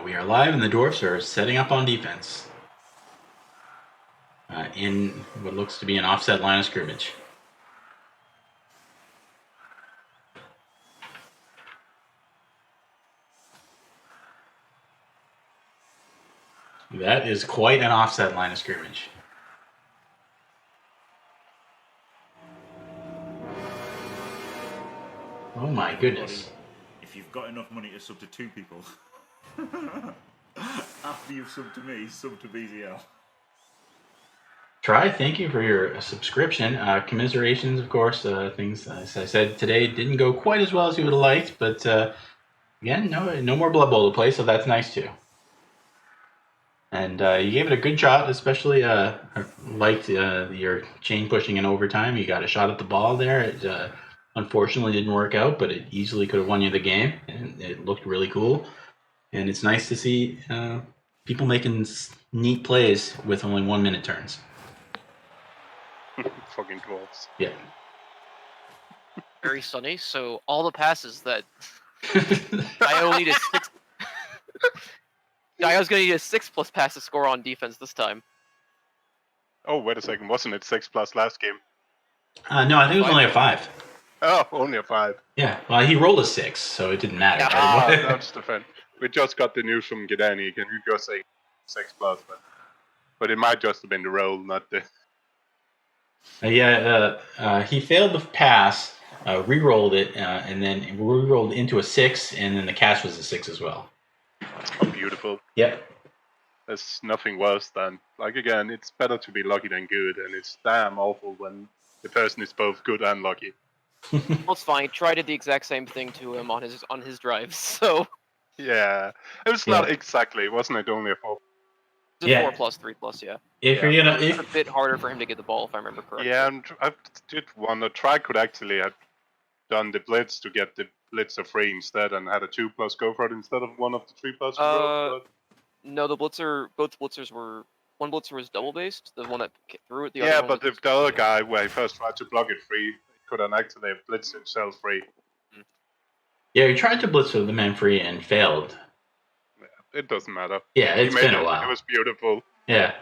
We are live, and the dwarfs are setting up on defense in what looks to be an offset line of scrimmage. That is quite an offset line of scrimmage. Oh my goodness. If you've got enough money to sub to 2 people, after you've subbed to me, sub to BZL. Try, thank you for your subscription. Commiserations, of course. Things, as I said today, didn't go quite as well as you would have liked, but again, no more Blood Bowl to play, so that's nice too. And you gave it a good shot, especially liked your chain pushing in overtime. You got a shot at the ball there. It unfortunately didn't work out, but it easily could have won you the game, and it looked really cool. And it's nice to see people making neat plays with only 1 minute turns. Fucking dwarfs. Yeah. Very sunny, so all the passes that I only needed 6. I was going to need a 6+ pass to score on defense this time. Oh, wait a second. Wasn't it 6+ last game? No, I think it was only a 5. Oh, only a 5. Yeah, well, he rolled a 6, so it didn't matter. That's different. We just got the news from Gidani. Can you go say 6+? But it might just have been the roll, not the... He failed the pass, re-rolled it, and then re-rolled into a 6, and then the catch was a 6 as well. Oh, beautiful. Yep. There's nothing worse than, like, again, it's better to be lucky than good, and it's damn awful when the person is both good and lucky. Well, it's fine. Troy did the exact same thing to him on his drives, so... Yeah. It was not exactly, wasn't it? Only a 4. It's a 4+, 3+, yeah. If you're gonna... It's a bit harder for him to get the ball, if I remember correctly. Yeah, and I did wonder, Try could actually have done the Blitz to get the Blitzer free instead and had a 2+ go for it instead of one of the 3+. No, both blitzers were... One blitzer was double-based, the one that threw it, the other yeah, one but was if the other guy, where he first tried to block it free, could have actually blitzed himself free. Yeah, he tried to blitz with the man free and failed. Yeah, it doesn't matter. Yeah, it's been a while. It was beautiful. Yeah,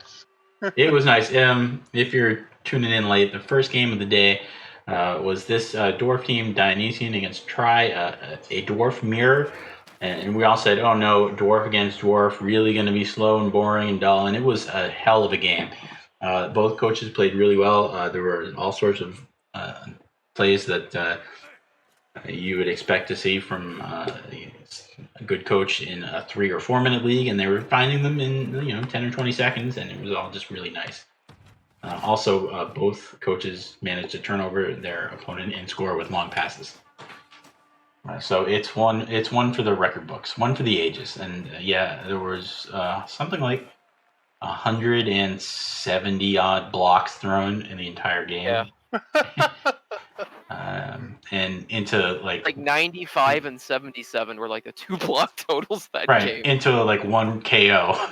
it was nice. If you're tuning in late, the first game of the day was this dwarf team, Dionysian against Try, a dwarf mirror. And we all said, oh no, dwarf against dwarf, really going to be slow and boring and dull. And it was a hell of a game. Both coaches played really well. There were all sorts of plays that you would expect to see from a good coach in a 3 or 4 minute league, and they were finding them in 10 or 20 seconds, and it was all just really nice. Also, both coaches managed to turn over their opponent and score with long passes. So it's one for the record books, one for the ages, and there was something like 170 odd blocks thrown in the entire game. Yeah. And into like 95 and 77 were like the 2 block totals that right, game. Into like 1 KO.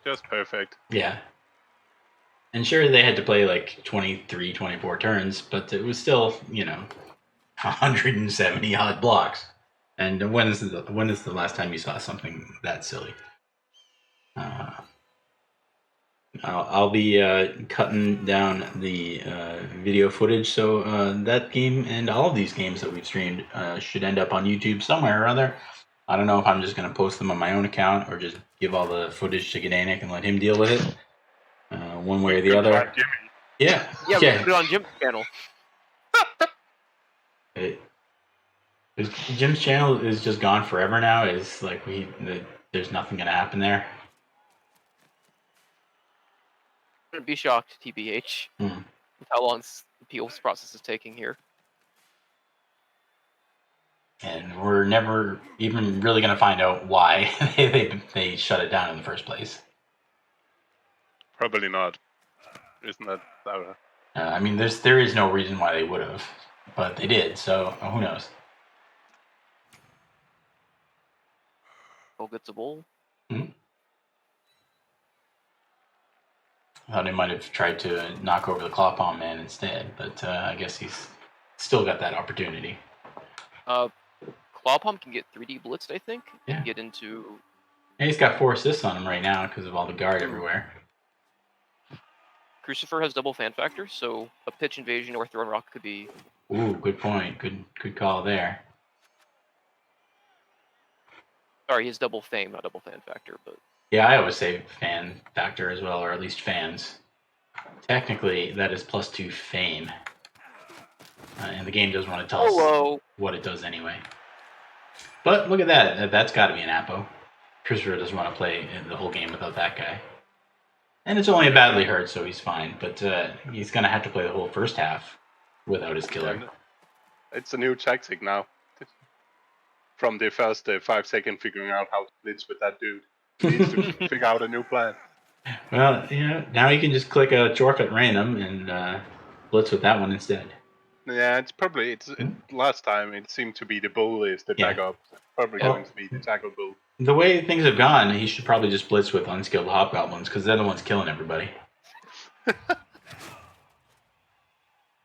Just perfect. Yeah. And sure, they had to play like 23, 24 turns, but it was still, 170 odd blocks. And when is the last time you saw something that silly? I'll be cutting down the video footage, so that game and all of these games that we've streamed should end up on YouTube somewhere or other. I don't know if I'm just going to post them on my own account or just give all the footage to Gdanik and let him deal with it. One way or the other. Yeah. Yeah, we put it on Jim's channel. Jim's channel is just gone forever now. It's like there's nothing going to happen there. I'd be shocked, TBH, with how long the appeals process is taking here. And we're never even really going to find out why they shut it down in the first place. Probably not. Isn't that... I mean, there is no reason why they would have, but they did, so who knows? Go gets a bowl. I thought he might have tried to knock over the claw palm man instead, but I guess he's still got that opportunity. Claw Pump can get 3D blitzed, I think. Yeah. And get into... And he's got 4 assists on him right now because of all the guard everywhere. Crucifer has double fan factor, so a pitch invasion or thrown rock could be... Ooh, good point. Good call there. Sorry, he has double fame, not double fan factor, but... Yeah, I always say fan factor as well, or at least fans. Technically, that is +2 fame. And the game doesn't want to tell us what it does anyway. But look at that. That's got to be an Apo. Crucifer doesn't want to play the whole game without that guy. And it's only a badly hurt, so he's fine. But he's going to have to play the whole first half without his killer. It's a new tactic now. From the first 5 seconds figuring out how to blitz with that dude. He needs to figure out a new plan. Well, now you can just click a chorf at random and blitz with that one instead. Yeah, last time it seemed to be the bull is the backup. Probably going to be the tackle bull. The way things have gone, he should probably just blitz with unskilled hobgoblins because they're the ones killing everybody. But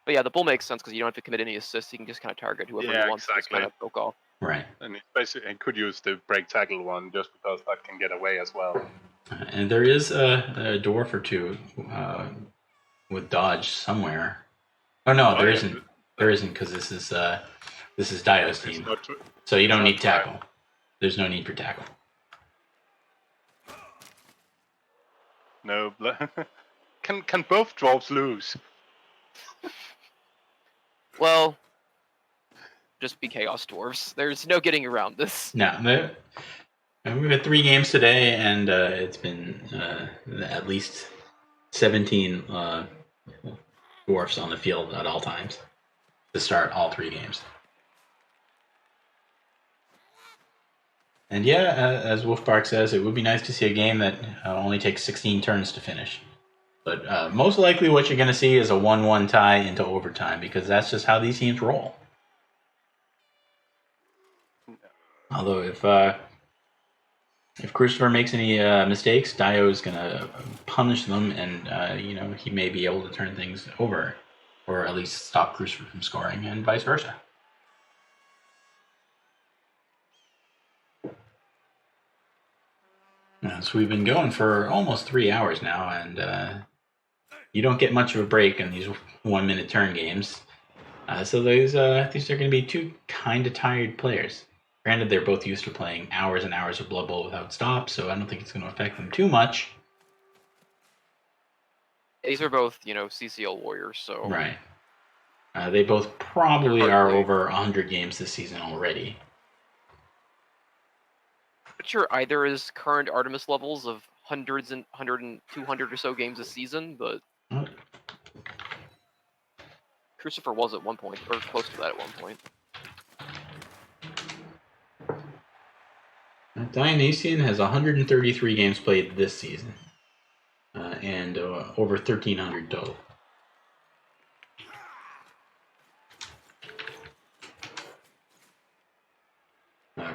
yeah, the bull makes sense because you don't have to commit any assists. You can just kind of target whoever you want. Exactly. To kind of poke off. Right. And it basically could use the break tackle one just because that can get away as well. And there is a dwarf or two with dodge somewhere. Oh no, there isn't. There isn't because this is Dio's team. So you don't need tackle. There's no need for tackle. No, can both dwarves lose? Well, just be chaos dwarves. There's no getting around this. No, we've had 3 games today, and it's been at least 17 dwarfs on the field at all times to start all 3 games. And as Wolfbark says, it would be nice to see a game that only takes 16 turns to finish. But most likely what you're going to see is a 1-1 tie into overtime because that's just how these teams roll. Although if Crucifer makes any mistakes, Dio is going to punish them, and he may be able to turn things over, or at least stop Crucifer from scoring, and vice versa. So we've been going for almost 3 hours now, and you don't get much of a break in these 1-minute turn games. So these are going to be 2 kind of tired players. Granted, they're both used to playing hours and hours of Blood Bowl without stop, so I don't think it's going to affect them too much. These are both, CCL warriors, so... Right. They both probably are over 100 games this season already. I'm not sure either is current Artemis levels of hundreds and 100 and 200 or so games a season, but... Crucifer was at one point, or close to that at one point. Dionysian has 133 games played this season, and over 1,300 total.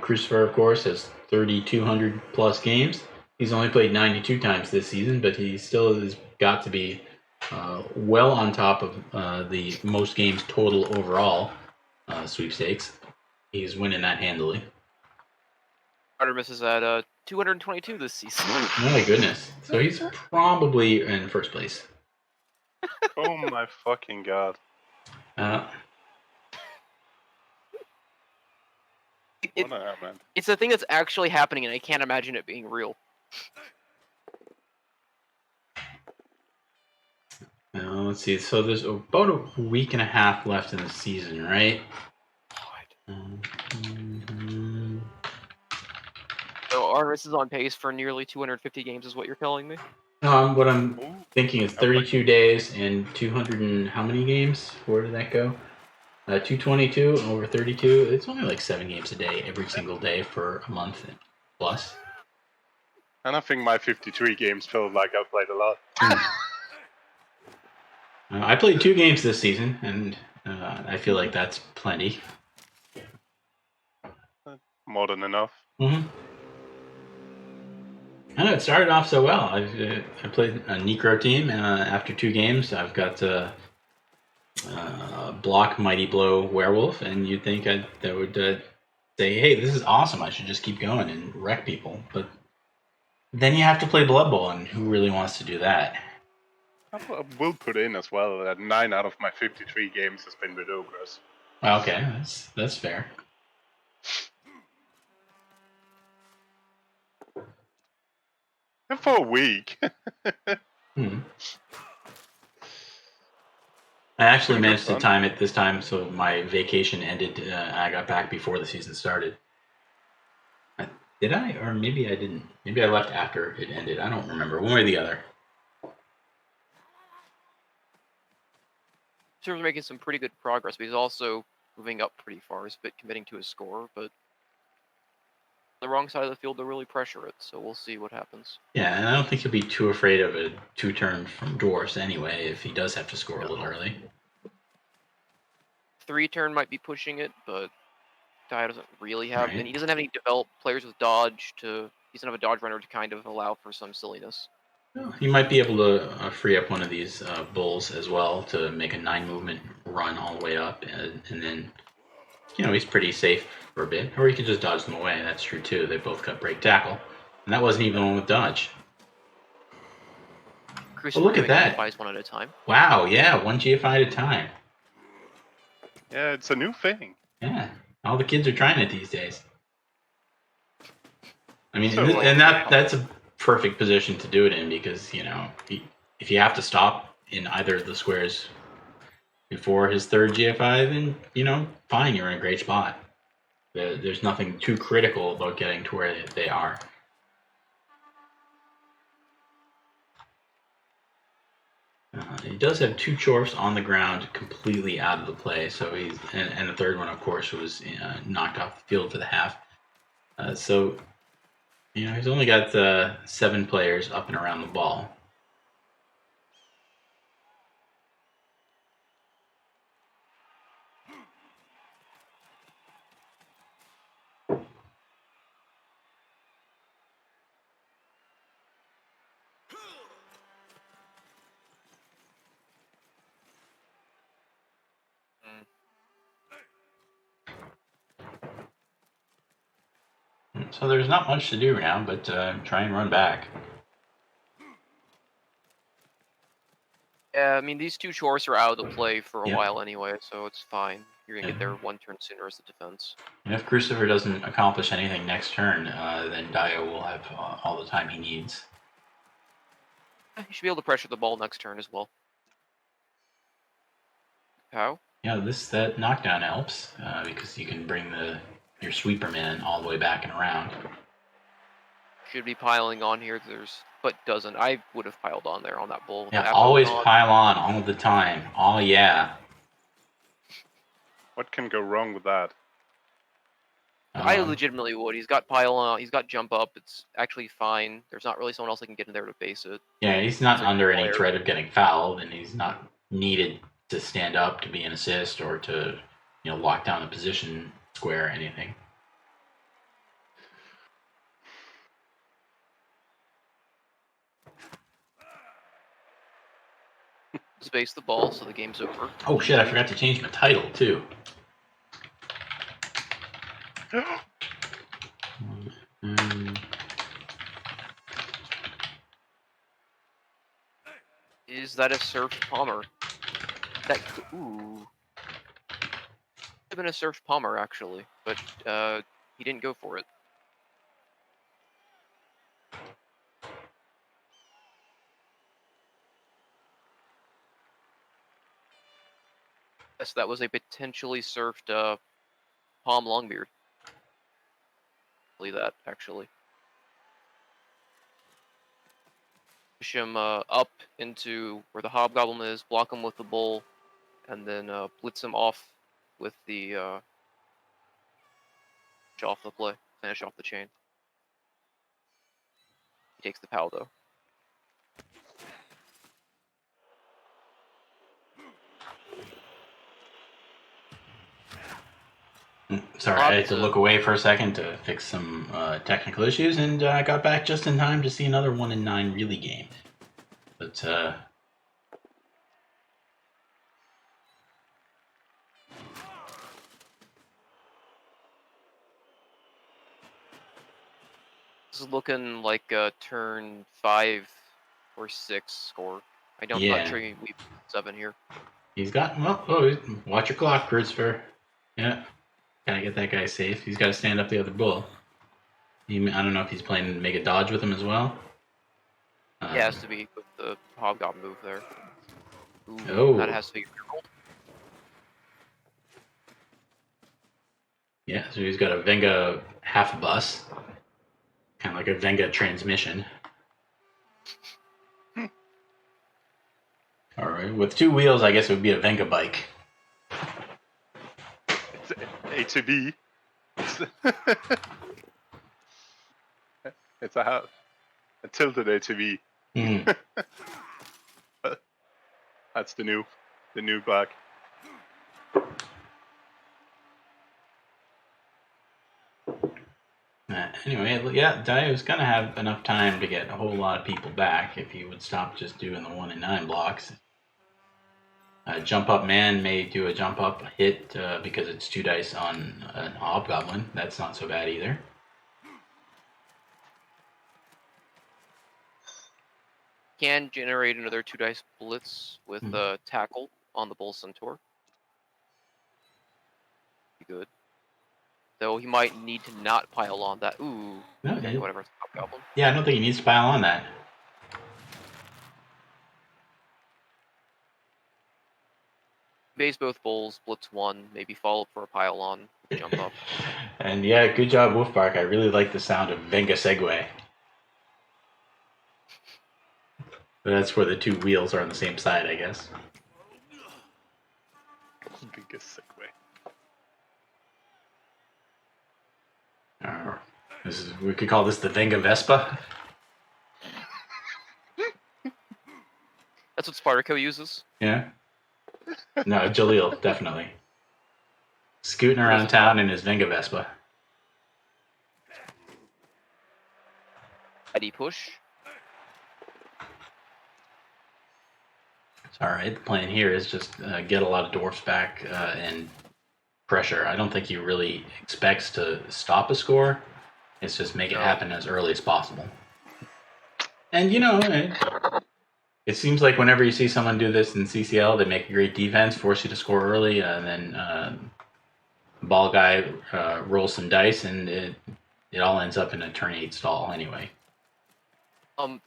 Crucifer, of course, has 3,200 plus games. He's only played 92 times this season, but he still has got to be well on top of the most games total overall sweepstakes. He's winning that handily. Artemis is at 222 this season. Oh my goodness. So he's probably in first place. Oh my fucking god. It's a thing that's actually happening, and I can't imagine it being real. Let's see. So there's about a week and a half left in the season, right? So Artemis is on pace for nearly 250 games, is what you're telling me? What I'm thinking is 32 days and 200 and how many games? Where did that go? 222 over 32. It's only like 7 games a day every single day for a month plus. And I think my 53 games felt like I played a lot. I played 2 games this season, and I feel like that's plenty. More than enough. Mm-hmm. I know it started off so well. I played a Necro team. After 2 games, I've got Block, Mighty Blow, Werewolf, and you'd think that would say, hey, this is awesome. I should just keep going and wreck people. But then you have to play Blood Bowl, and who really wants to do that? I will put in as well that 9 out of my 53 games has been with ogres. Okay, that's fair. And for a week. I actually Been good managed to fun. time it this time, so my vacation ended. I got back before the season started. Did I? Or maybe I didn't. Maybe I left after it ended. I don't remember. One way or the other. Crucifer's making some pretty good progress, but he's also moving up pretty far. He's a bit committing to his score, but the wrong side of the field to really pressure it, so we'll see what happens. Yeah, and I don't think he'll be too afraid of a 2-turn from dwarfs anyway if he does have to score a little early. 3-turn might be pushing it, but Dio doesn't really have, Right. and he doesn't have any developed players with dodge to. He doesn't have a dodge runner to kind of allow for some silliness. He might be able to free up one of these bulls as well to make a 9 movement run all the way up, and then, he's pretty safe for a bit. Or he could just dodge them away. That's true too. They both got break tackle, and that wasn't even one with dodge. Crucifer look at that. GFIs one at a time. Wow, yeah, 1 GFI at a time. Yeah, it's a new thing. Yeah, all the kids are trying it these days. I mean, So, and that's a perfect position to do it in because, if you have to stop in either of the squares before his 3rd GFI, then, fine, you're in a great spot. There's nothing too critical about getting to where they are. He does have 2 chorfs on the ground completely out of the play, so he's and the 3rd one, of course, was knocked off the field for the half. So he's only got 7 players up and around the ball. So there's not much to do now, but try and run back. Yeah, I mean, these 2 chores are out of the play for a Yep. while anyway, so it's fine. You're going to get there 1 turn sooner as the defense. And if Crucifer doesn't accomplish anything next turn, then Dio will have all the time he needs. You should be able to pressure the ball next turn as well. How? Yeah, that knockdown helps because you can bring your sweeper man all the way back and around. Should be piling on here. But doesn't. I would have piled on there on that bull. Yeah, always pile on all the time. Oh yeah. What can go wrong with that? I legitimately would. He's got pile on. He's got jump up. It's actually fine. There's not really someone else that can get in there to base it. Yeah, he's not It's a under any player. threat of getting fouled, and he's not needed to stand up to be an assist or to, lock down a position square or anything. Space the ball, so the game's over. Oh shit! I forgot to change my title too. Is that a surf palmer? Ooh. Could have been a surf palmer actually, but he didn't go for it. Yes, that was a potentially surfed palm longbeard. Believe that actually. Push him up into where the hobgoblin is, block him with the bull, and then blitz him off with the off the play, finish off the chain. He takes the POW though. Sorry, I had to look away for a second to fix some technical issues, and I got back just in time to see another 1 in 9 really game. But This is looking like a turn 5 or 6 score. Not Yeah. sure we 7 here. He's got, well, oh, watch your clock, Crucifer. Yeah. Gotta get that guy safe. He's got to stand up the other bull. I don't know if he's playing make a dodge with him as well. Yeah, it has to be with the hobgoblin move there. Ooh, Oh. that has to be rolled. Yeah, so he's got a Venga half bus. Kind of like a Venga transmission. All right, with 2 wheels, I guess it would be a Venga bike. It's A to B. It's a tilted ATV. Mm. That's the new bike. Anyway, yeah, Dio's gonna have enough time to get a whole lot of people back if he would stop just doing the 1 and 9 blocks. Jump up man may do a jump up hit because it's 2 dice on an hobgoblin. That's not so bad either. Can generate another 2 dice blitz with tackle on the bull centaur. Be good. Though he might need to not pile on that. Ooh. No, Okay, whatever. It's a hobgoblin. Yeah, I don't think he needs to pile on that. Base both bulls, blitz 1, maybe follow up for a pile on, jump up. And yeah, good job, Wolfbark. I really like the sound of Venga Segway. But that's where the 2 wheels are on the same side, I guess. Biggest segue. We could call this the Venga Vespa. That's what Spartaco uses. Yeah. No, Jaleel, definitely. Scooting around town in his Venga Vespa. Eddie push. It's alright. The plan here is just get a lot of dwarfs back and pressure. I don't think he really expects to stop a score. It's just make it happen as early as possible. And, you know, it seems like whenever you see someone do this in CCL, they make a great defense, force you to score early, and then ball guy rolls some dice, and it all ends up in a turn 8 stall anyway.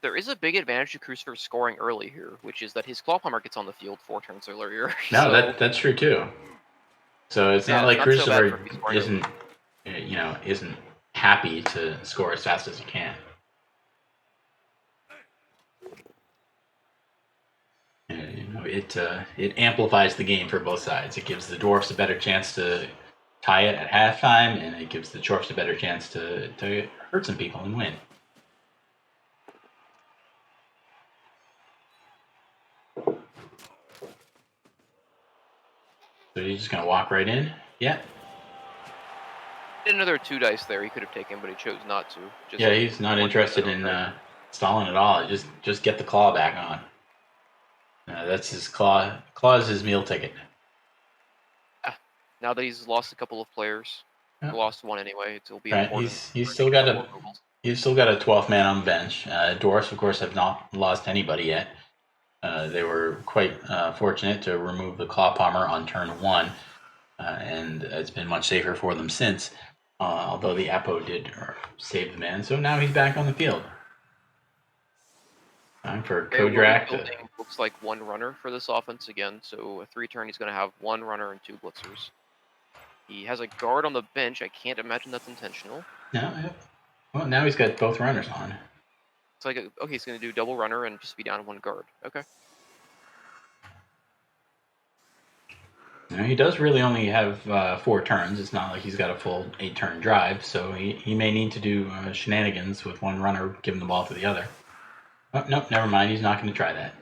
There is a big advantage to Crucifer scoring early here, which is that his Clawhammer gets on the field 4 turns earlier. No, so, that's true too. So it's not like Crucifer isn't happy to score as fast as he can. It amplifies the game for both sides. It gives the dwarfs a better chance to tie it at halftime, and it gives the chorfs a better chance to hurt some people and win. So you're just gonna walk right in? Yeah. Another 2 dice there he could have taken, but he chose not to. Yeah, he's not interested in stalling at all. Just get the claw back on. That's his claw. Claw is his meal ticket. Now that he's lost a couple of players, he lost 1 anyway. It'll be right. important. He's still got a 12th man on the bench. Dwarfs, of course, have not lost anybody yet. They were quite fortunate to remove the claw palmer on turn 1, and it's been much safer for them since. Although the Apo did save the man, so now he's back on the field. Time for Kodrak. Looks like 1 runner for this offense again. So a 3 turn, he's going to have 1 runner and 2 blitzers. He has a guard on the bench. I can't imagine that's intentional. No. Well, now he's got both runners on. It's like, okay, he's going to do double runner and just be down 1 guard. Okay. Now, he does really only have 4 turns. It's not like he's got a full 8-turn drive, so he may need to do shenanigans with 1 runner giving the ball to the other. Oh, nope, never mind. He's not going to try that.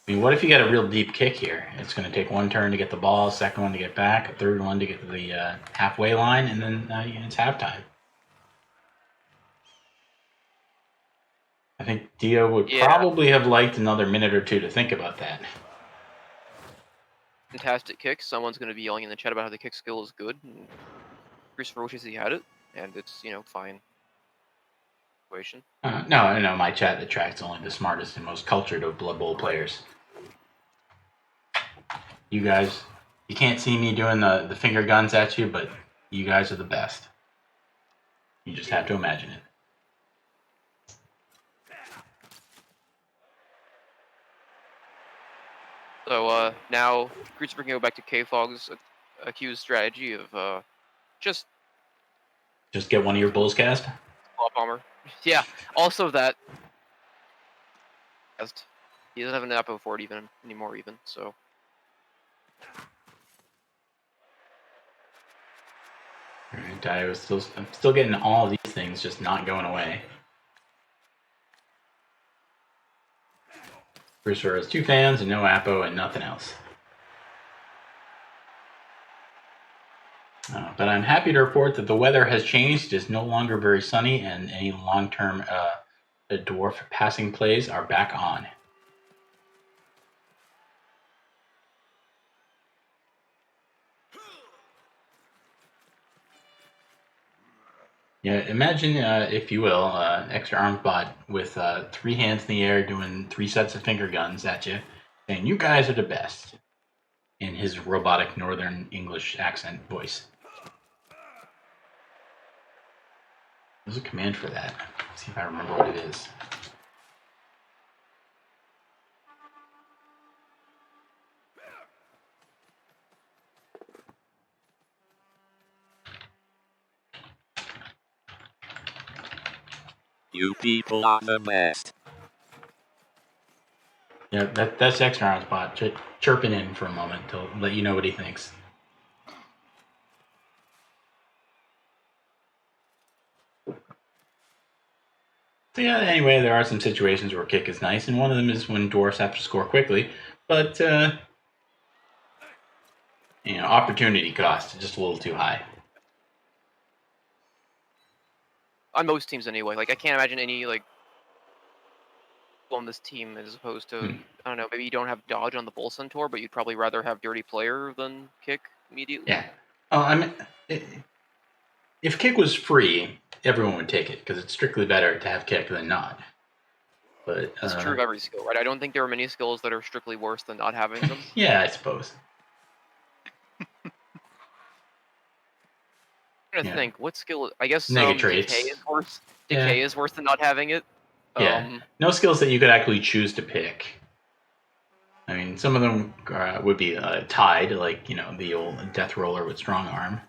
I mean, what if you get a real deep kick here? It's going to take 1 turn to get the ball, 2nd one to get back, a 3rd one to get to the halfway line, and then it's halftime. I think Dio would probably have liked another minute or 2 to think about that. Fantastic kick. Someone's going to be yelling in the chat about how the kick skill is good. And Crucifer wishes he had it, and it's, fine. situation. No, my chat attracts only the smartest and most cultured of Blood Bowl players. You guys, you can't see me doing the finger guns at you, but you guys are the best. You just have to imagine it. So now Crucifer can go back to K-Fog's accused strategy of just get one of your bulls cast. Claw Bomber. Yeah, also that. He doesn't have an Apo for it anymore, so. Alright, I'm still getting all of these things, just not going away. Crucifer has 2 fans and no Apo and nothing else. But I'm happy to report that the weather has changed. It is no longer very sunny, and any long-term dwarf passing plays are back on. Yeah, imagine, if you will, extra arms bot with 3 hands in the air doing 3 sets of finger guns at you, saying, "You guys are the best," in his robotic Northern English accent voice. There's a command for that. Let's see if I remember what it is. You people are the best. Yeah, that's extra arms bot chirping in for a moment to let you know what he thinks. So yeah, anyway, there are some situations where kick is nice, and one of them is when dwarfs have to score quickly, but opportunity cost just a little too high. On most teams anyway. Like I can't imagine any on this team as opposed to I don't know, maybe you don't have dodge on the Bull Centaur, but you'd probably rather have dirty player than kick immediately. Yeah. If kick was free, everyone would take it because it's strictly better to have kick than not. But That's true of every skill, right? I don't think there are many skills that are strictly worse than not having them. Yeah, I suppose. I'm trying to think what skill. I guess Negatrates. decay is worse. Decay is worse than not having it. Yeah. No skills that you could actually choose to pick. I mean, some of them would be tied, like the old death roller with strong arm.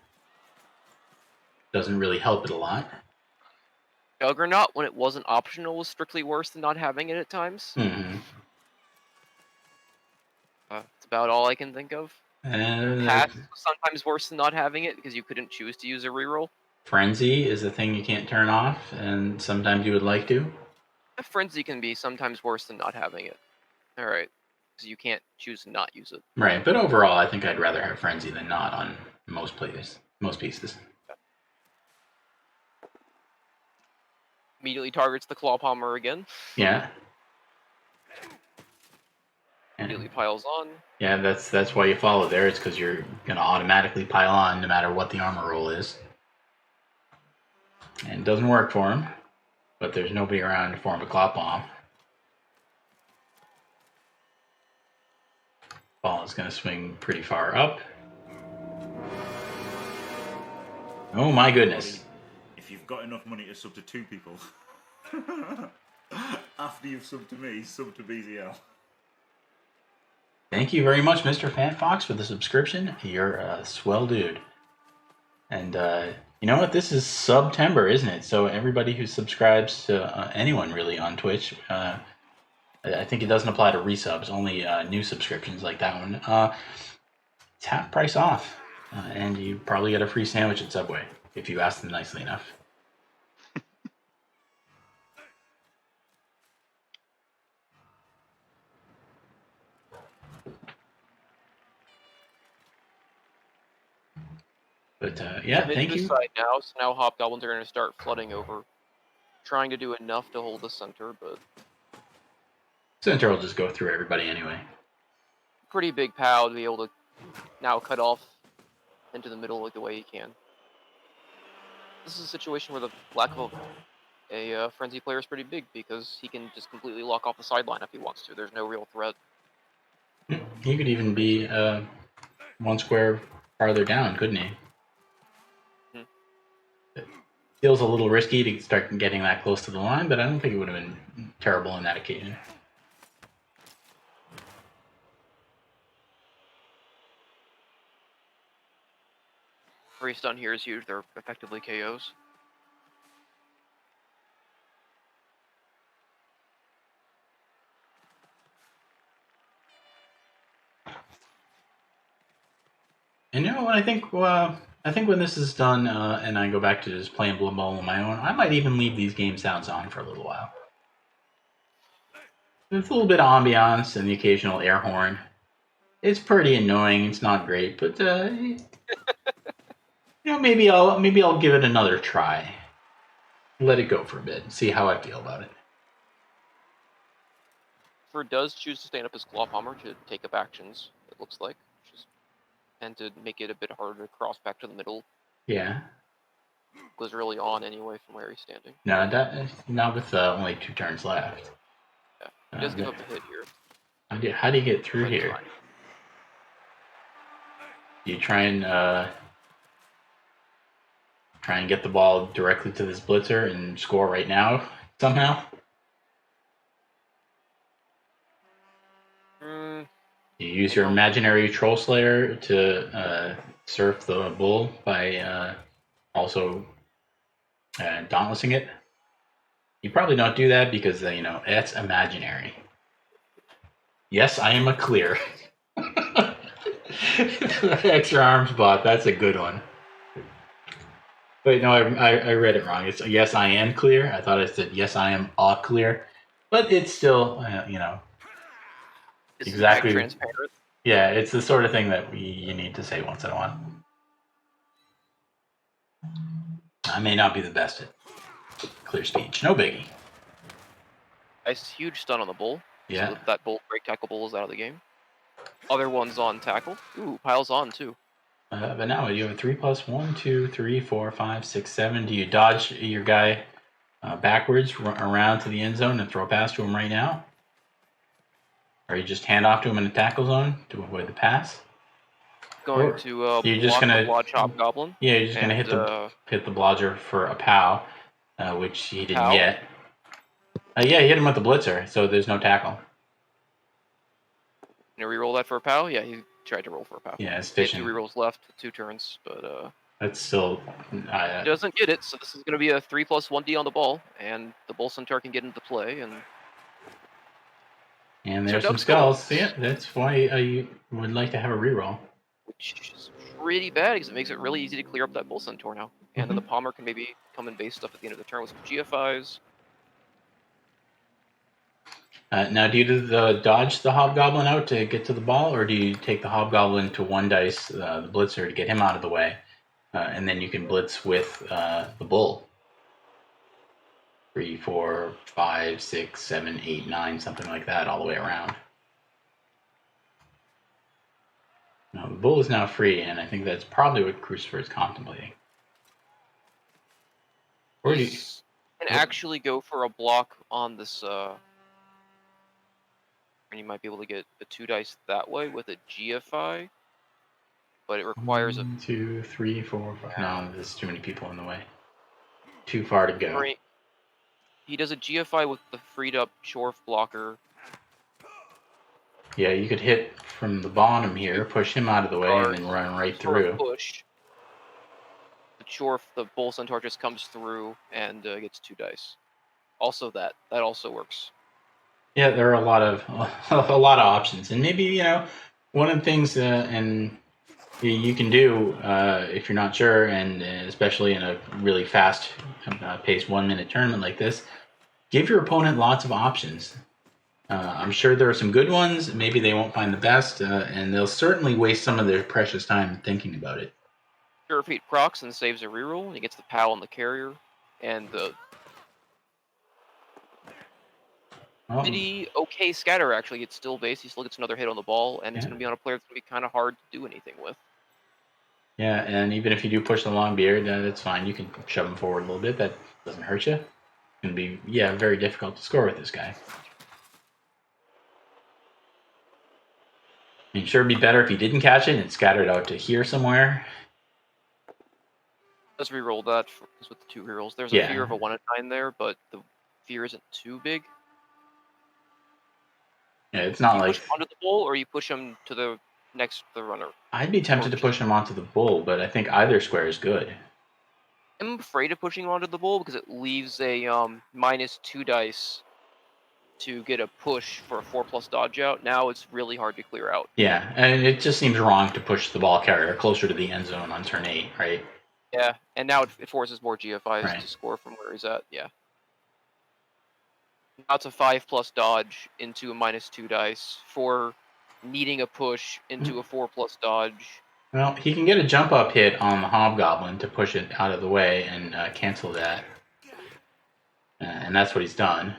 Doesn't really help it a lot. Juggernaut, when it wasn't optional, was strictly worse than not having it at times. Mm-hmm. That's about all I can think of. And Pass was sometimes worse than not having it because you couldn't choose to use a reroll. Frenzy is a thing you can't turn off, and sometimes you would like to. Frenzy can be sometimes worse than not having it. All right, because you can't choose to not use it. Right, but overall, I think I'd rather have Frenzy than not on most pieces. Immediately targets the Claw Palmer again. Yeah. Immediately piles on. Yeah, that's why you follow there. It's because you're gonna automatically pile on no matter what the armor roll is. And it doesn't work for him, but there's nobody around to form a clop bomb. Ball is gonna swing pretty far up. Oh my goodness. If you've got enough money to sub to 2 people, after you've subbed to me, sub to BZL. Thank you very much, Mr. Fat Fox, for the subscription. You're a swell dude. And you know what? This is September, isn't it? So everybody who subscribes to anyone really on Twitch, I think it doesn't apply to resubs, only new subscriptions like that one. It's half price off. And you probably get a free sandwich at Subway if you ask them nicely enough. But yeah, thank you. Side now, so now Hobgoblins are going to start flooding over, trying to do enough to hold the center, but Center will just go through everybody anyway. pretty big POW to be able to now cut off into the middle like the way he can. This is a situation where the lack of a frenzy player is pretty big because he can just completely lock off the sideline if he wants to. There's no real threat. He could even be one square farther down, couldn't he? It feels a little risky to start getting that close to the line, but I don't think it would have been terrible on that occasion. Free stun here is huge. They're effectively KOs. And you know what? I think when this is done and I go back to just playing Blood Bowl on my own, I might even leave these game sounds on for a little while. There's a little bit of ambiance and the occasional air horn. It's pretty annoying. It's not great, but maybe I'll give it another try. Let it go for a bit and see how I feel about it. Crucifer does choose to stand up his claw bomber to take up actions, it looks like. And to make it a bit harder to cross back to the middle. Yeah. Was really on anyway from where he's standing. No, not with only 2 turns left. Yeah, he does give up a hit here. How do you get through here? You try and get the ball directly to this blitzer and score right now somehow? You use your imaginary troll slayer to surf the bull by also dauntlessing it. You probably don't do that because that's imaginary. Yes, I am a clear. Extra arms bot. That's a good one. Wait, no, I read it wrong. It's yes, I am clear. I thought I said yes, I am a clear, but it's still It's exactly transparent. Yeah, it's the sort of thing that you need to say once in a while. I may not be the best at clear speech. No biggie. Nice huge stun on the bull. Yeah. So that bull break tackle bull is out of the game. Other one's on tackle. Ooh, piles on too. But now you have a 3+, 1, 2, 3, 4, 5, 6, 7. Do you dodge your guy backwards around to the end zone and throw a pass to him right now? Or you just hand off to him in the tackle zone to avoid the pass? Going to you're just gonna Blodge Hobgoblin. Yeah, you're just gonna hit the blodger for a POW, which he didn't get. Yeah, he hit him with the blitzer, so there's no tackle. Can you reroll that for a POW? Yeah, he tried to roll for a POW. Yeah, it's fishing. 2 rerolls left, 2 turns, but that's still he doesn't get it. So this is going to be a 3+1D on the ball, and the bull centaur can get into play. And there's some skulls. So yeah, that's why you would like to have a reroll. Which is pretty bad because it makes it really easy to clear up that bull centaur now. And then the palmer can maybe come and base stuff at the end of the turn with some GFIs. Now, do you dodge the hobgoblin out to get to the ball, or do you take the hobgoblin to 1 dice, the blitzer, to get him out of the way, and then you can blitz with the bull? 3, 4, 5, 6, 7, 8, 9, something like that, all the way around. Now, the bull is now free, and I think that's probably what Crucifer is contemplating. Or do you can actually go for a block on this. And you might be able to get a 2 dice that way with a GFI, but it requires 1, 2, 3, 4, 5. No, there's too many people in the way. Too far to go. He does a GFI with the freed up chorf blocker. Yeah, you could hit from the bottom here, push him out of the way, and then run right through. Push. The chorf, the bull centaur just comes through and gets 2 dice. Also, that also works. Yeah, there are a lot of options, and maybe one of the things and you can do if you're not sure, and especially in a really fast paced 1 minute tournament like this, give your opponent lots of options. I'm sure there are some good ones. Maybe they won't find the best, and they'll certainly waste some of their precious time thinking about it. Sure, Pete procs and saves a reroll, and he gets the POW on the carrier, and the pretty okay scatter actually. It's still base. He still gets another hit on the ball, and it's going to be on a player that's going to be kind of hard to do anything with. Yeah, and even if you do push the long beard, that's fine. You can shove him forward a little bit. That doesn't hurt you. going to be, very difficult to score with this guy. I mean, sure, it'd be better if he didn't catch it and it scattered out to here somewhere. Let's re-roll that because with the 2 rerolls, there's a Yeah. fear of a 1 in 9 there, but the fear isn't too big. Yeah, it's not You like... push him onto the bull, or you push him to the next to the runner. I'd be tempted to push him onto the bull, but I think either square is good. I'm afraid of pushing him onto the bull because it leaves a -2 dice to get a push for a 4+ dodge out. Now it's really hard to clear out. Yeah, and it just seems wrong to push the ball carrier closer to the end zone on turn 8, right? Yeah, and now it forces more GFIs Right. to score from where he's at. Yeah. Now it's a 5+ dodge into a -2 dice for needing a push into a 4+ dodge. Well, he can get a jump up hit on the hobgoblin to push it out of the way and cancel that. And that's what he's done.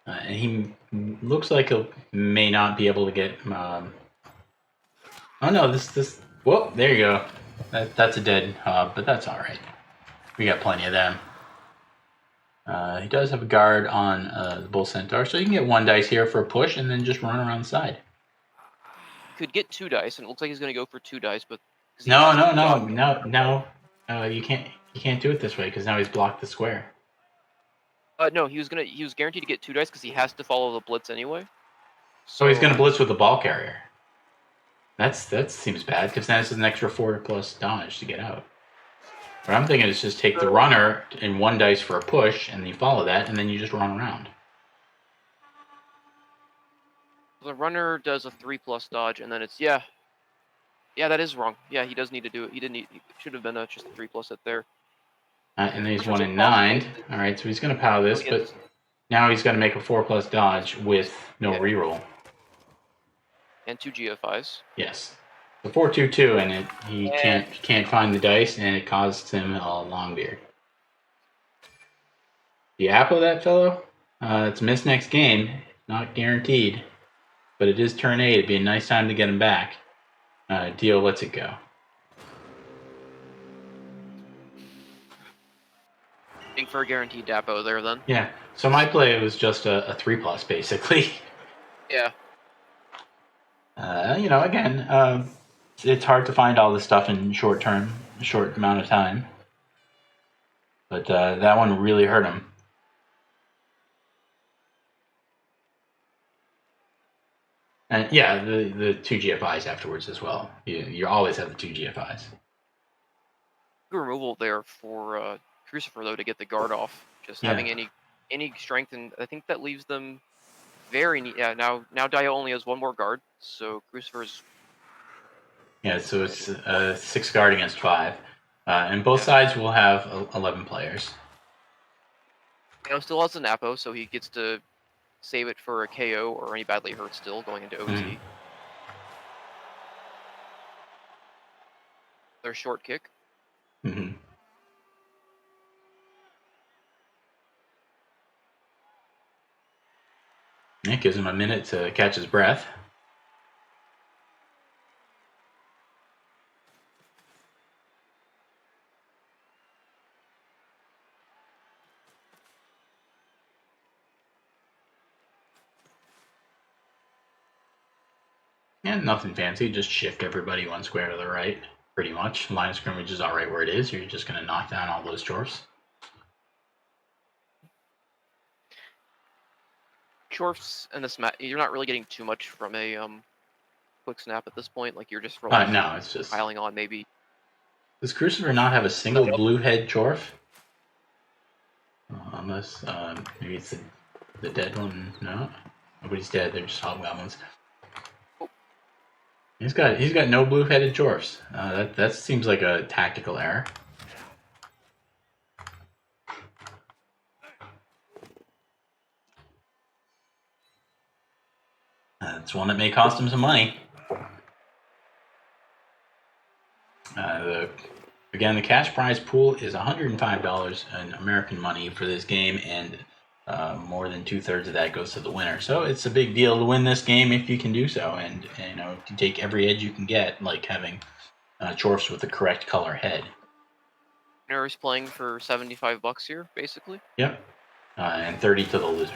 And he looks like he may not be able to get... oh no, this... Whoa, there you go. That's a dead hob, but that's alright. We got plenty of them. He does have a guard on the bull centaur, so you can get 1 dice here for a push and then just run around the side. Could get 2 dice, and it looks like he's going to go for 2 dice, but... No, you can't do it this way because now he's blocked the square. No, he was guaranteed to get 2 dice because he has to follow the blitz anyway. So he's going to blitz with the ball carrier. That seems bad because then it's an extra 4+ dodge to get out. What I'm thinking is just take the runner and 1 dice for a push, and you follow that, and then you just run around. The runner does a 3+ dodge, and then it's yeah, that is wrong. Yeah, he does need to do it. He should have been just a 3+ hit there. And then he's 1 in 9. All right, so he's going to pow this, but now he's got to make a 4+ dodge with no reroll. And 2 GFIs. Yes. The 4-2-2, and he can't find the dice, and it costs him a long beard. The apple that fellow? It's missed next game. Not guaranteed. But it is turn 8. It'd be a nice time to get him back. Dio lets it go. For a guaranteed Dapo there then. Yeah. So my play was just a 3+ basically. Yeah. Again, it's hard to find all this stuff in short amount of time. But that one really hurt him. And yeah, the 2 GFIs afterwards as well. You always have the 2 GFIs. Good removal there for Crucifer though to get the guard off. Just having any strength, and I think that leaves them very neat. Yeah, now Dio only has 1 more guard, so Crucifer's... Yeah, so it's 6 guard against 5. And both sides will have 11 players. Dio still has an Apo, so he gets to save it for a KO or any badly hurt still going into OT. Their short kick. Mm-hmm. It gives him a minute to catch his breath. And nothing fancy, just shift everybody 1 square to the right, pretty much. Line of scrimmage is alright where it is. You're just going to knock down all those chorfs. Chorfs and this you're not really getting too much from a quick snap at this point. Like you're just rolling. No, it's just piling on maybe. Does Crucifer not have a single blue head chorf? Unless maybe it's the dead one. No, nobody's dead. They're just hobgoblins. He's got no blue-headed chorfs. That seems like a tactical error. That's one that may cost him some money. Again, the cash prize pool is $105 in American money for this game, and more than 2/3 of that goes to the winner. So it's a big deal to win this game if you can do so, and to take every edge you can get, like having chorfs with the correct color head. Winner is playing for $75 here, basically. Yep. And 30 to the loser.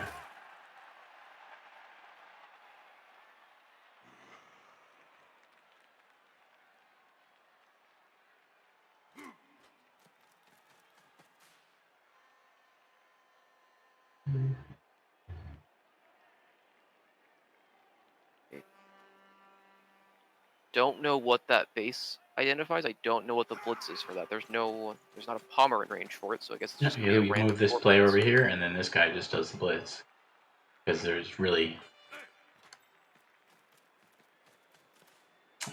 Don't know what that base identifies. I don't know what the blitz is for that. There's not a palmer in range for it, so I guess it's just gonna be a You random move this dwarf player blitz. over here, and then this guy just does the blitz. Because there's really...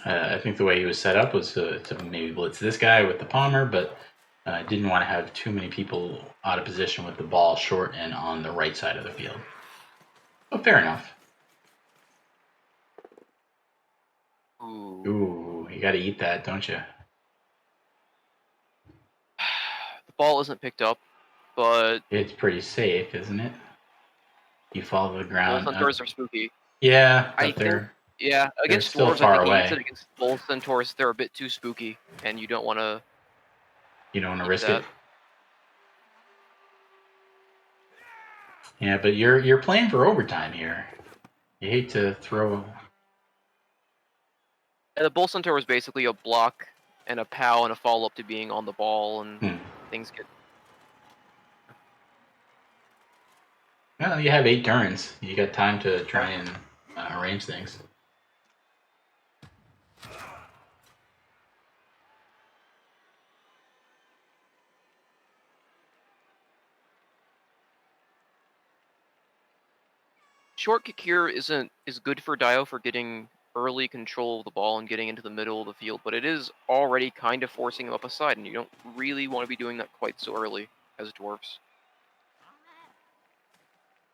I think the way he was set up was to maybe blitz this guy with the palmer, but didn't want to have too many people out of position with the ball short and on the right side of the field. But fair enough. Ooh, you got to eat that, don't you? The ball isn't picked up, but It's pretty safe, isn't it? You follow the ground. bull centaurs are spooky. Yeah, I but they're against still dwarves, far I think away. he said against bull centaurs they're a bit too spooky, and you don't want to. You don't want to keep risk that. it. Yeah, but you're playing for overtime here. You hate to throw. And the bull centaur is basically a block and a pow and a follow up to being on the ball, and things get. Well, you have 8 turns. You got time to try and arrange things. Short kick here is good for Dio for getting early control of the ball and getting into the middle of the field, but it is already kind of forcing him up a side, and you don't really want to be doing that quite so early as dwarfs.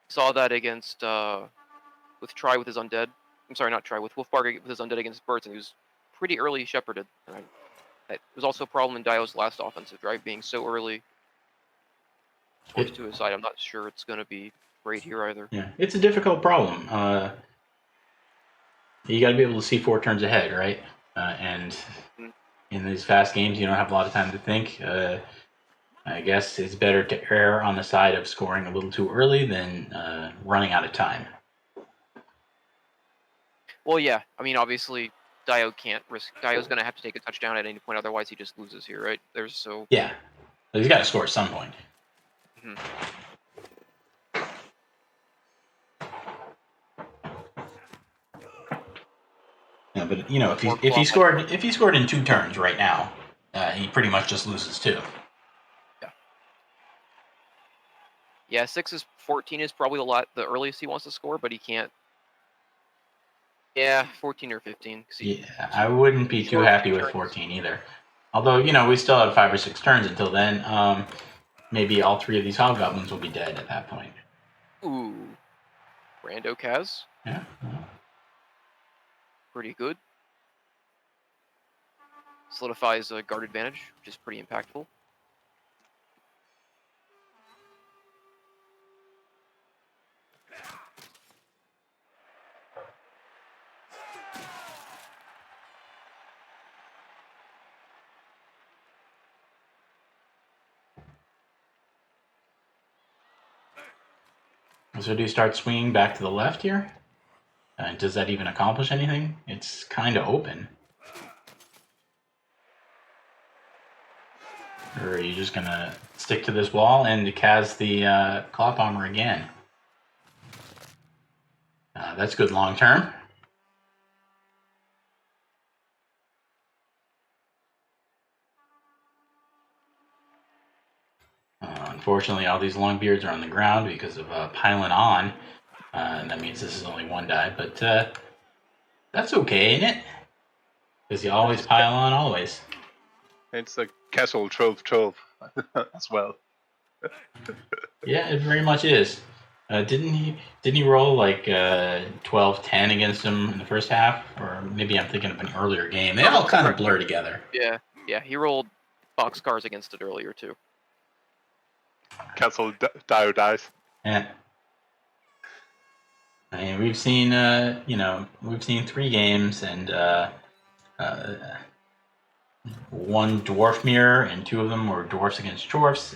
Saw that against with Try with his undead. I'm sorry, not Try, with Wolfbarg with his undead against birds, and he was pretty early shepherded. And that was also a problem in Dio's last offensive drive, being so early forced to his side. I'm not sure it's going to be great here either. Yeah, it's a difficult problem. You got to be able to see 4 turns ahead, right? And in these fast games, you don't have a lot of time to think. I guess it's better to err on the side of scoring a little too early than running out of time. Well, yeah. I mean, obviously, Dio can't risk. Dio's going to have to take a touchdown at any point, otherwise he just loses here, right? Yeah, but he's got to score at some point. Yeah, but you know, if he scored in 2 turns right now, he pretty much just loses too. Yeah, 14 is probably the earliest he wants to score, but he can't. Yeah, 14 or 15. Yeah, I wouldn't be too happy with 14 either. Although, you know, we still have 5 or 6 turns until then. Maybe all 3 of these hobgoblins will be dead at that point. Ooh. Rando Kaz. Yeah. Pretty good. Solidifies a guard advantage, which is pretty impactful. So do you start swinging back to the left here? Does that even accomplish anything? It's kind of open. Or are you just going to stick to this wall and cast the cloth armor again? That's good long term. Unfortunately, all these long beards are on the ground because of piling on. And that means this is only 1 die, but that's okay, ain't it? Because you always pile on, always. It's a casual trove as well. Yeah, it very much is. Didn't he roll like 12-10 against him in the first half? Or maybe I'm thinking of an earlier game. They all kind of blur together. Yeah, he rolled boxcars against it earlier too. Castle Dio dies. Yeah. I mean, we've seen 3 games, and one dwarf mirror, and 2 of them were dwarfs against chorfs.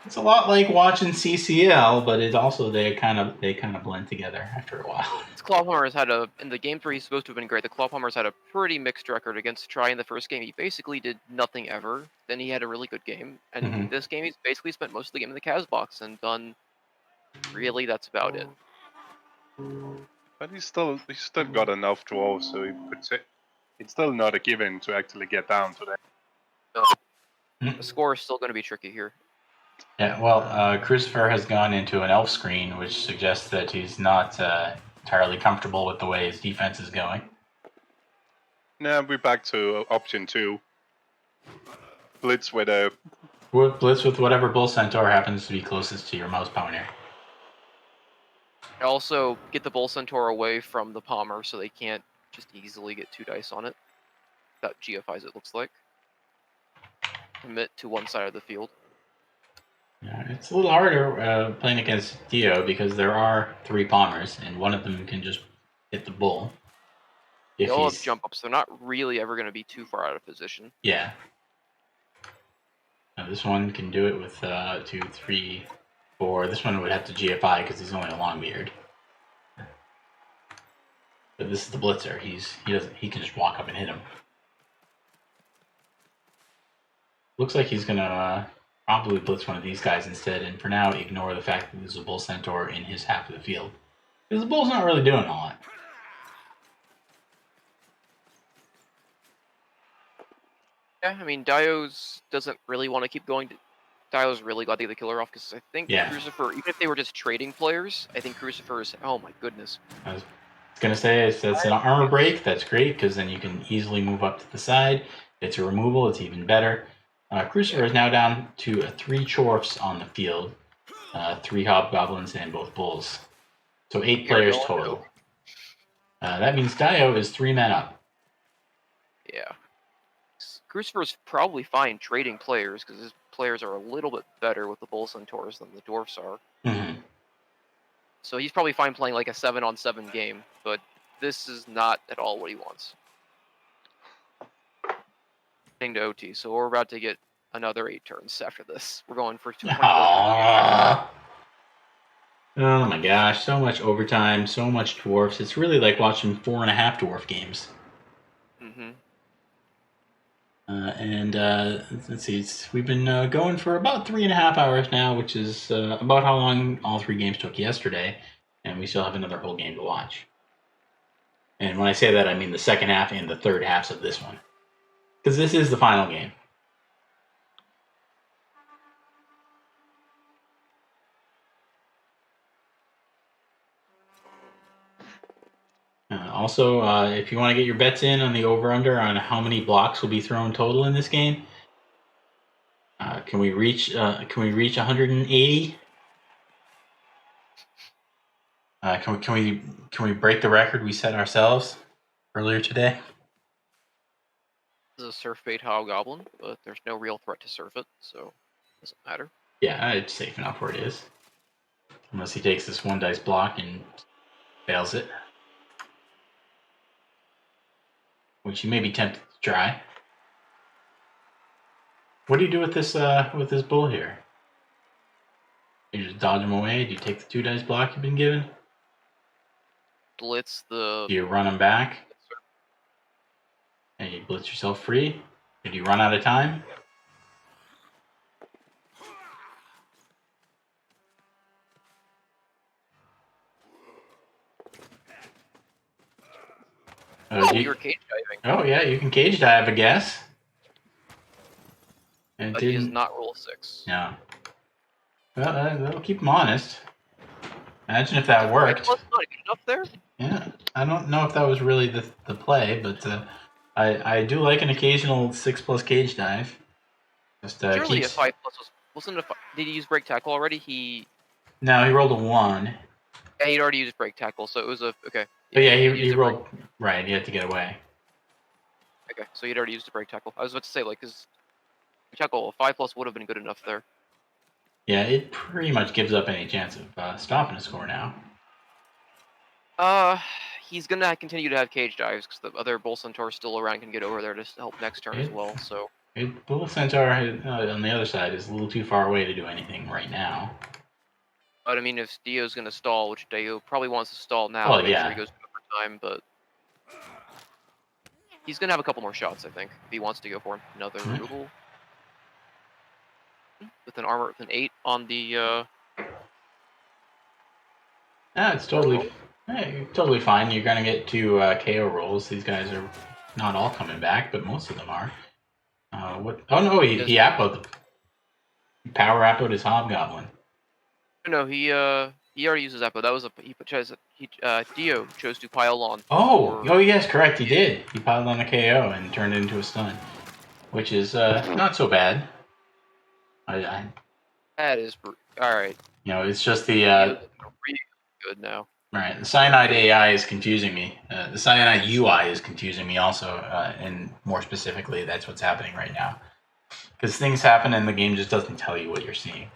It's a lot like watching CCL, but it also they kind of blend together after a while. Clawhammer's had in the games where he's supposed to have been great, the Clawhammer's had a pretty mixed record against Try in the first game. He basically did nothing ever. Then he had a really good game. And this game, he's basically spent most of the game in the Cas box and done, really, that's about it. But he's still got enough dwarves, so he could say it's still not a given to actually get down to that. No. The score is still going to be tricky here. Yeah, well, Crucifer has gone into an elf screen, which suggests that he's not entirely comfortable with the way his defense is going. Now we're back to option 2. Blitz with whatever Bull Centaur happens to be closest to your mouse pointer. Also, get the Bull Centaur away from the Palmer so they can't just easily get 2 dice on it. That GFIs it looks like. Commit to one side of the field. Yeah, it's a little harder playing against Dio because there are 3 Palmers, and one of them can just hit the bull. They all have jump ups. They're not really ever going to be too far out of position. Yeah. Now, this one can do it with 2, 3, 4. This one would have to GFI because he's only a Longbeard. But this is the Blitzer. He can just walk up and hit him. Looks like he's gonna probably blitz one of these guys instead, and for now ignore the fact that there's a Bull Centaur in his half of the field. Because the Bull's not really doing a lot. Yeah, I mean, Dio's doesn't really want to keep going. Dio's really glad to get the killer off because I think Crucifer, even if they were just trading players, I think Crucifer is, oh my goodness. I was going to say, that's an armor break. That's great because then you can easily move up to the side. It's a removal. It's even better. Crucifer is now down to 3 chorfs on the field, 3 hobgoblins and both bulls. So 8 players total. That means Dio is 3 men up. Yeah. Crucifer's probably fine trading players because his players are a little bit better with the Bull Centaurs than the dwarfs are. Mm-hmm. So he's probably fine playing like a 7-on-7 game, but this is not at all what he wants. To OT, so we're about to get another 8 turns after this. We're going for 2. Oh my gosh, so much overtime, so much dwarfs. It's really like watching 4.5 dwarf games. Mm-hmm. Let's see, we've been going for about 3.5 hours now, which is about how long all 3 games took yesterday, and we still have another whole game to watch. And when I say that, I mean the second half and the third halves of this one. Because this is the final game. Also, if you want to get your bets in on the over-under on how many blocks will be thrown total in this game, can we reach 180? Can we break the record we set ourselves earlier today? This is a surf bait hobgoblin, but there's no real threat to surf it, so it doesn't matter. Yeah, it's safe enough where it is. Unless he takes this 1 dice block and fails it. Which you may be tempted to try. What do you do with this bull here? You just dodge him away? Do you take the 2 dice block you've been given? Blitz the... Do you run him back? And you blitz yourself free? Did you run out of time? You're cage diving. Oh yeah, you can cage dive, I guess. But he does not roll a 6. No. Well, that'll keep him honest. Imagine if that worked. Not good enough there? Yeah, I don't know if that was really the play, but I do like an occasional 6+ cage dive. Just Surely a 5+ wasn't a. Did he use break tackle already? No, he rolled a 1. Yeah, he'd already used break tackle, so it was a okay. But yeah, he rolled right. He had to get away. Okay, so he'd already used a break tackle. I was about to say his tackle 5+ would have been good enough there. Yeah, it pretty much gives up any chance of stopping a score now. he's gonna continue to have cage dives because the other Bull Centaur still around can get over there to help next turn as well. So Bull Centaur on the other side is a little too far away to do anything right now. but I mean, if Dio's gonna stall, which Dio probably wants to stall now Well, to make yeah. sure he goes for time, but he's gonna have a couple more shots, I think, if he wants to go for another removal. With an armor with an 8 on the It's totally fine. You're gonna get 2 KO rolls. These guys are not all coming back, but most of them are. What? Oh no, he appoed the power appoed his hobgoblin. No, he already uses Appo. That was Dio chose to pile on. Oh yes, correct. He did. He piled on a KO and turned it into a stun, which is not so bad. That is all right. It's just the Really good now. right. The cyanide AI is confusing me. The cyanide UI is confusing me also, and more specifically, that's what's happening right now. Because things happen and the game just doesn't tell you what you're seeing.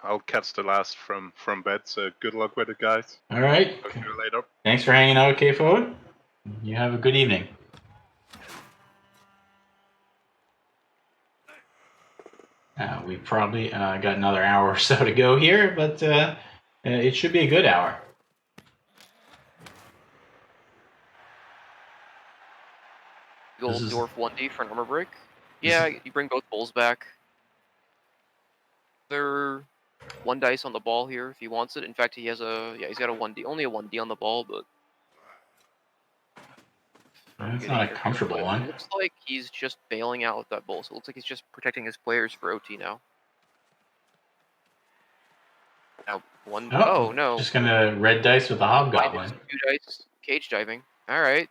I'll catch the last from bed, so good luck with it, guys. All right. Talk to you later. Thanks for hanging out, K-Forward. You have a good evening. We've probably got another hour or so to go here, but it should be a good hour. Gold Dwarf 1D for an armor break. Yeah, you bring both bulls back. They're 1 dice on the ball here if he wants it. In fact, he's got a 1D, only a 1D on the ball, but It's not a comfortable one. It looks like he's just bailing out with that bull, so it looks like he's just protecting his players for OT now. Now, oh no. Just gonna red dice with the hobgoblin. 2 dice, cage diving. Alright.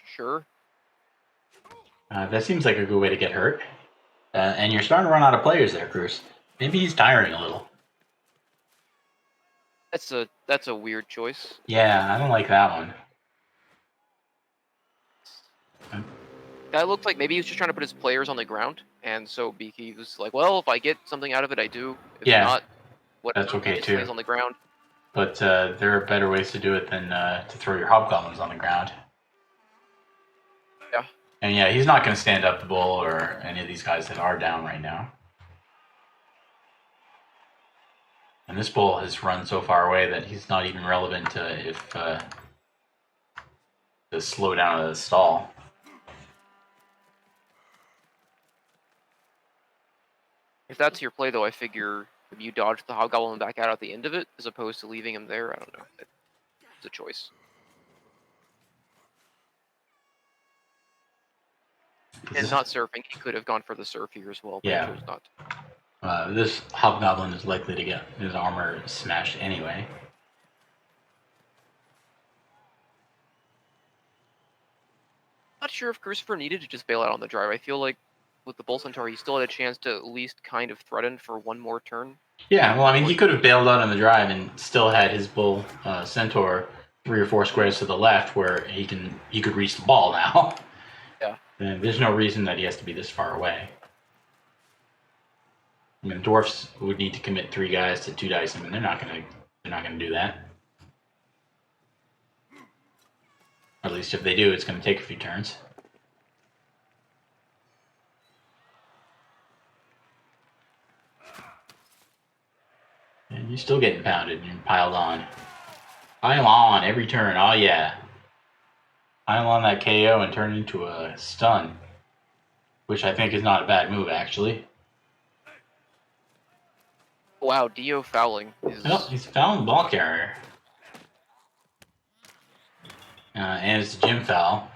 Sure. That seems like a good way to get hurt. And you're starting to run out of players there, Cruz. Maybe he's tiring a little. That's a weird choice. Yeah, I don't like that one. That looked like maybe he was just trying to put his players on the ground, and so he was like, well, if I get something out of it, I do. If not, that's okay too. Stays on the ground. But there are better ways to do it than to throw your hobgoblins on the ground. Yeah. And yeah, he's not going to stand up the bull or any of these guys that are down right now. And this bull has run so far away that he's not even relevant to if the slow down of the stall. If that's your play, though, I figure if you dodge the hobgoblin back out at the end of it, as opposed to leaving him there, I don't know. It's a choice. And not surfing, he could have gone for the surf here as well, but he chose not to. This hobgoblin is likely to get his armor smashed anyway. Not sure if Crucifer needed to just bail out on the drive. I feel like with the Bull Centaur, he still had a chance to at least kind of threaten for 1 more turn. Yeah, well, I mean, he could have bailed out on the drive and still had his Bull Centaur 3 or 4 squares to the left where he could reach the ball now. Yeah. And there's no reason that he has to be this far away. I mean, dwarfs would need to commit 3 guys to 2 dice him, and they're not gonna do that. Or at least if they do, it's gonna take a few turns. And you're still getting pounded and piled on. Pile on every turn. Oh yeah. Pile on that KO and turn it into a stun, which I think is not a bad move actually. Wow, Dio fouling is... Oh, he's fouling the ball carrier. And it's a gym foul.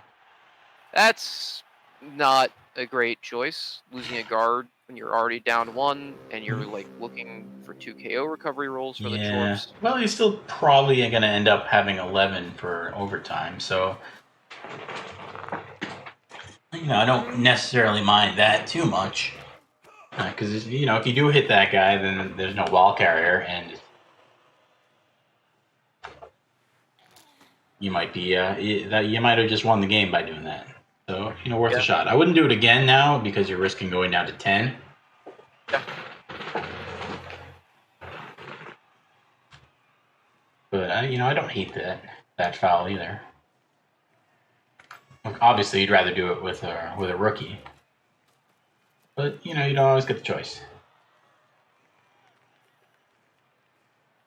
That's not a great choice. Losing a guard when you're already down 1 and you're like looking for 2 KO recovery rolls for the chorfs. Well, he's still probably going to end up having 11 for overtime, so I don't necessarily mind that too much. Because if you do hit that guy, then there's no ball carrier, and you might be you might have just won the game by doing that. So worth a shot. I wouldn't do it again now because you're risking going down to 10. Yeah. but I don't hate that foul either. Look, obviously, you'd rather do it with a rookie, but you don't always get the choice.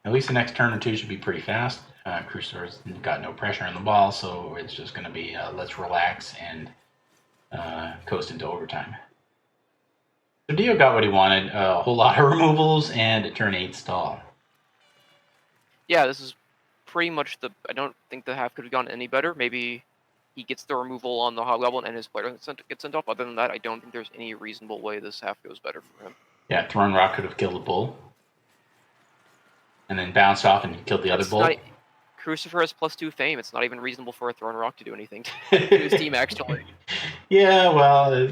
At least the next turn or two should be pretty fast. Crucifer's got no pressure on the ball, so it's just going to be let's relax and coast into overtime. So Dio got what he wanted, a whole lot of removals and a turn 8 stall. Yeah, this is pretty much I don't think the half could have gone any better. Maybe he gets the removal on the Hobgoblin and his player gets sent off. Other than that, I don't think there's any reasonable way this half goes better for him. Yeah, Throne Rock could have killed the bull. And then bounced off and killed the other bull. Crucifer has +2 fame. It's not even reasonable for a Throne Rock to do anything to his team, actually. Yeah, well,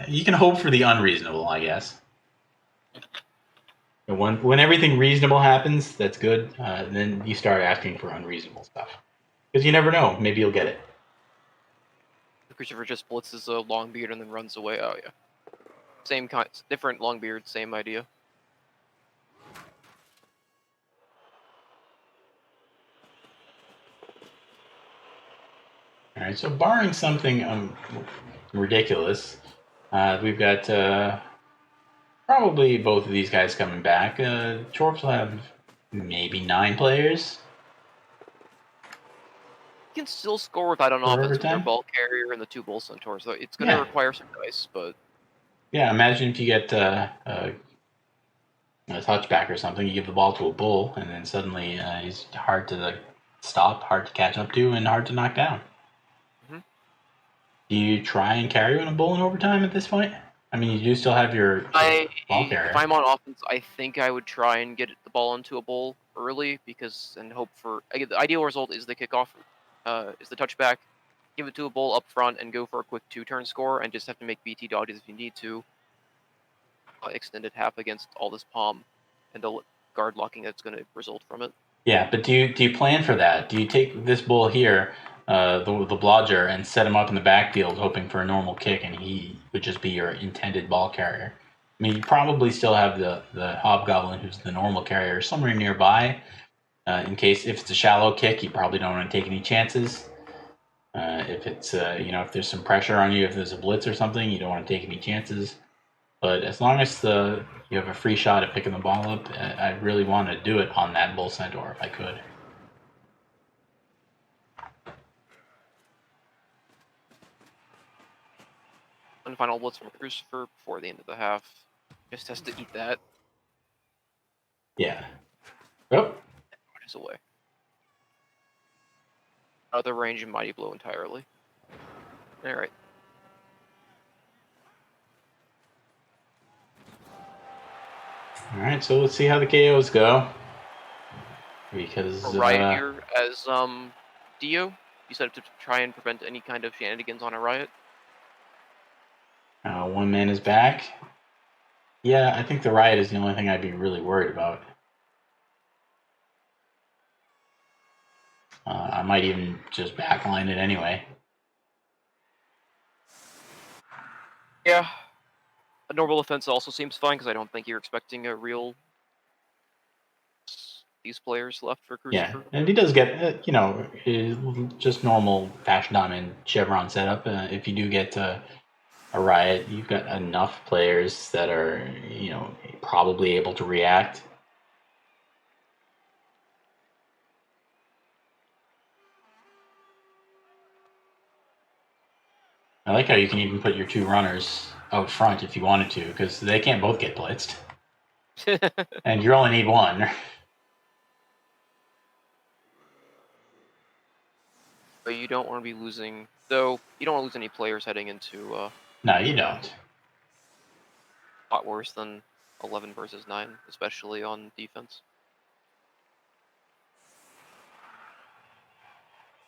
you can hope for the unreasonable, I guess. When everything reasonable happens, that's good. Then you start asking for unreasonable stuff. Because you never know. Maybe you'll get it. Crucifer just blitzes a Longbeard and then runs away. Oh, yeah. Same kind, different Longbeard, same idea. All right, so barring something ridiculous, we've got probably both of these guys coming back. Chorfs will have maybe 9 players. You can still score without an For offense with their overtime? ball carrier and the 2 bull centaurs, so it's going to require some dice, but... Yeah, imagine if you get a touchback or something, you give the ball to a bull, and then suddenly he's hard to stop, hard to catch up to, and hard to knock down. Mm-hmm. Do you try and carry on a bull in overtime at this point? I mean, you do still have your ball carrier. If I'm on offense, I think I would try and get the ball into a bull early and hope for... the ideal result is the kickoff, is the touchback, give it to a bull up front and go for a quick 2-turn score and just have to make BT dodges if you need to. Extended half against all this palm and the guard locking that's going to result from it. Yeah, but do you plan for that? Do you take this bull here, the blodger, and set him up in the backfield hoping for a normal kick and he would just be your intended ball carrier? I mean, you probably still have the Hobgoblin, who's the normal carrier, somewhere nearby. In case if it's a shallow kick, you probably don't want to take any chances. If it's if there's some pressure on you, if there's a blitz or something, you don't want to take any chances. But as long as you have a free shot at picking the ball up, I really want to do it on that bull centaur if I could. One final blitz from Crucifer before the end of the half. Just has to eat that. Yeah. Oh. Is away. Out of the range of Mighty Blow entirely. Alright. Alright, so let's see how the KOs go. Because Riot here as Dio. You said to try and prevent any kind of shenanigans on a Riot. One man is back. Yeah, I think the Riot is the only thing I'd be really worried about. I might even just backline it anyway. Yeah. A normal offense also seems fine because I don't think you're expecting a real these players left for Crucifer. Yeah, and he does get just normal Fashion Diamond Chevron setup. If you do get a Riot, you've got enough players that are probably able to react. I like how you can even put your 2 runners out front if you wanted to, because they can't both get blitzed. And you only need 1. But you don't want to be losing... Though, you don't want to lose any players heading into... No, you don't. A lot worse than 11 versus 9, especially on defense.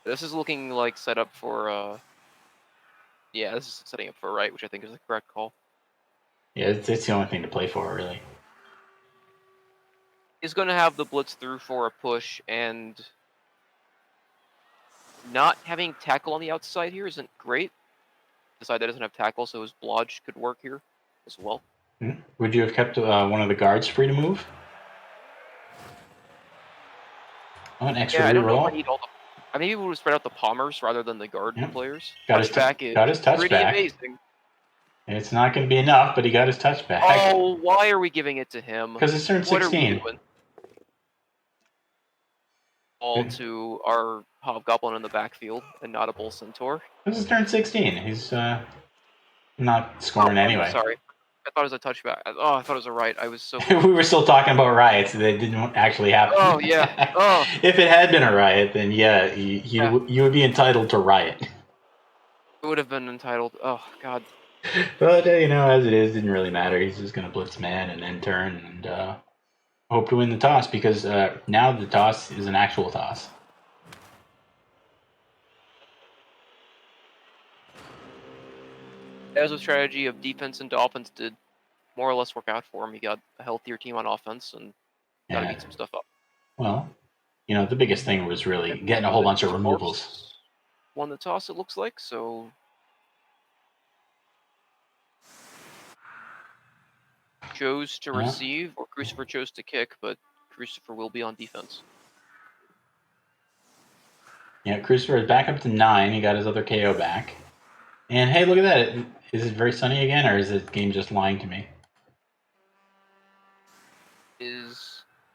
This is looking like set up for... Yeah, this is setting up for right, which I think is the correct call. Yeah, it's the only thing to play for, really. He's going to have the blitz through for a push, and not having tackle on the outside here isn't great. The side that doesn't have tackle, so his blodge could work here as well. Would you have kept one of the guards free to move? Oh, an extra Yeah, I don't know if I reroll. need all the. I maybe we would spread out the Palmers rather than the guard Yep. players. Got his Touchback is pretty touchback. amazing. It's not going to be enough, but he got his touchback. Oh, why are we giving it to him? Because it's turn What are we 16. doing? Ball to our Hobgoblin in the backfield and not a Bull Centaur. This is turn 16. He's not scoring anyway. Sorry. I thought it was a touchback. Oh, I thought it was a right. I was so. We were still talking about riots that didn't actually happen. Oh, yeah. Oh. If it had been a riot, then yeah, you would be entitled to riot. It would have been entitled. Oh, God. But, as it is, didn't really matter. He's just going to blitz man and then turn and hope to win the toss because now the toss is an actual toss. As a strategy of defense into offense did more or less work out for him. He got a healthier team on offense and got to beat some stuff up. Well, the biggest thing was really getting a whole bunch of removals. Won the toss, it looks like, so. Chose to receive, or Crucifer chose to kick, but Crucifer will be on defense. Yeah, Crucifer is back up to 9. He got his other KO back. And hey, look at that. Is it very sunny again, or is the game just lying to me?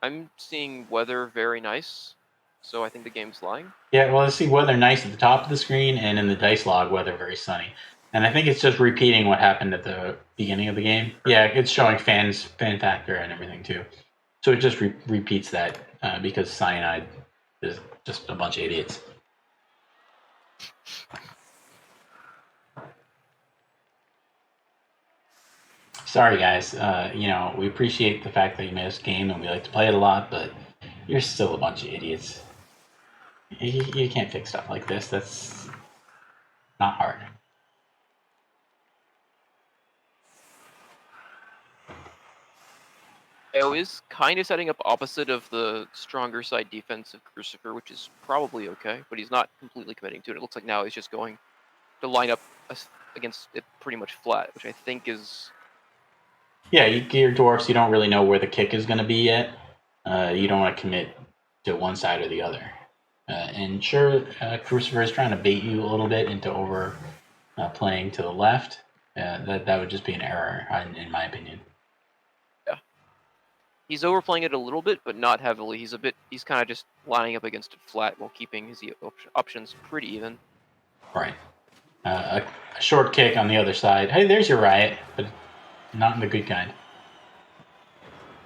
I'm seeing weather very nice, so I think the game's lying. Yeah, well, I see weather nice at the top of the screen, and in the dice log, weather very sunny. And I think it's just repeating what happened at the beginning of the game. Yeah, it's showing fan factor and everything too. So it just repeats that because Cyanide is just a bunch of idiots. Sorry, guys. We appreciate the fact that you made us game and we like to play it a lot, but you're still a bunch of idiots. You can't fix stuff like this. That's not hard. AO is kind of setting up opposite of the stronger side defense of Crucifer, which is probably okay, but he's not completely committing to it. It looks like now he's just going to line up against it pretty much flat, which I think is... Yeah, your dwarfs, you don't really know where the kick is going to be yet. You don't want to commit to one side or the other. And sure, Crucifer is trying to bait you a little bit into over playing to the left. That would just be an error, in my opinion. Yeah. He's overplaying it a little bit, but not heavily. He's kind of just lining up against it flat while keeping his options pretty even. Right. A short kick on the other side. Hey, there's your riot, but not in the good kind.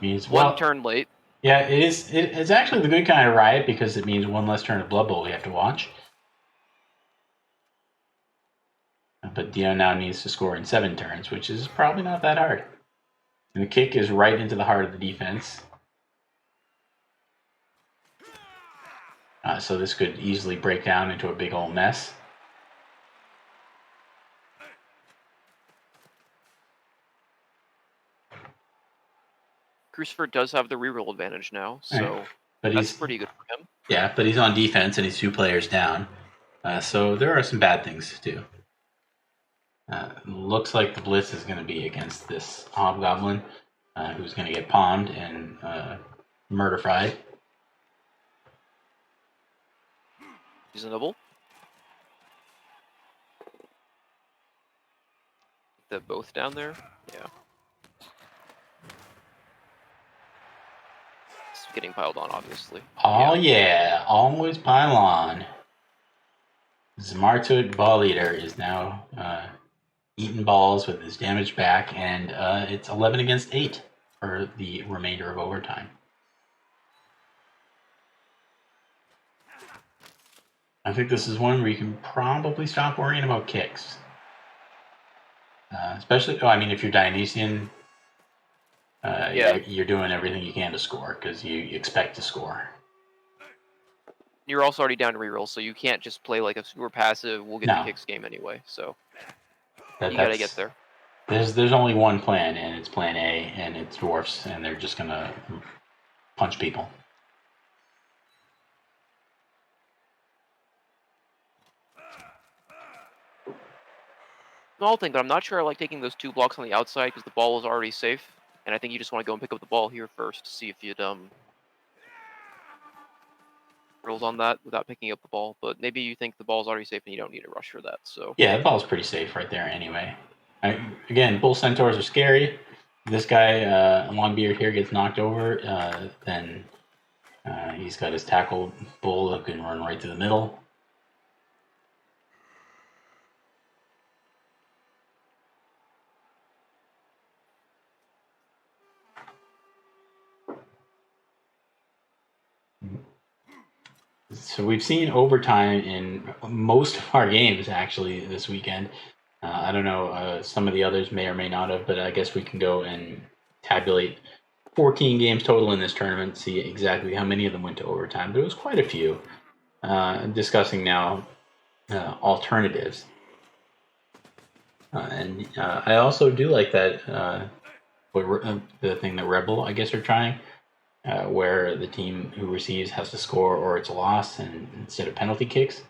Means one turn late. Yeah, it is. It's actually the good kind of riot because it means one less turn of Blood Bowl we have to watch. But Dio now needs to score in 7 turns, which is probably not that hard. And the kick is right into the heart of the defense. So this could easily break down into a big old mess. Crucifer does have the reroll advantage now, so that's pretty good for him. Yeah, but he's on defense and he's 2 players down. So there are some bad things to do. Looks like the Blitz is going to be against this Hobgoblin, who's going to get palmed and murder fried. Reasonable. They're both down there? Yeah. It's getting piled on, obviously. Oh yeah, always pile on. Zmartut Ball Eater is now eating balls with his damage back, and it's 11 against 8 for the remainder of overtime. I think this is one where you can probably stop worrying about kicks. Especially, if you're Dionysian, you're doing everything you can to score because you expect to score. You're also already down to reroll, so you can't just play like a super passive, we'll get the kicks game anyway, so you gotta get there. There's only one plan, and it's plan A, and it's dwarfs, and they're just gonna punch people. Small thing, but I'm not sure I like taking those 2 blocks on the outside because the ball is already safe, and I think you just want to go and pick up the ball here first to see if you'd rolls on that without picking up the ball, but maybe you think the ball's already safe and you don't need to rush for that. So Yeah, the ball's pretty safe right there anyway. Again, bull centaurs are scary. This guy, Longbeard here, gets knocked over, then he's got his tackle bull that can run right to the middle. So we've seen overtime in most of our games actually this weekend. I don't know, some of the others may or may not have, but I guess we can go and tabulate 14 games total in this tournament, see exactly how many of them went to overtime. But it was quite a few. Discussing now alternatives. And I also do like that, the thing that Rebel, I guess, are trying, where the team who receives has to score or it's a loss, and instead of penalty kicks.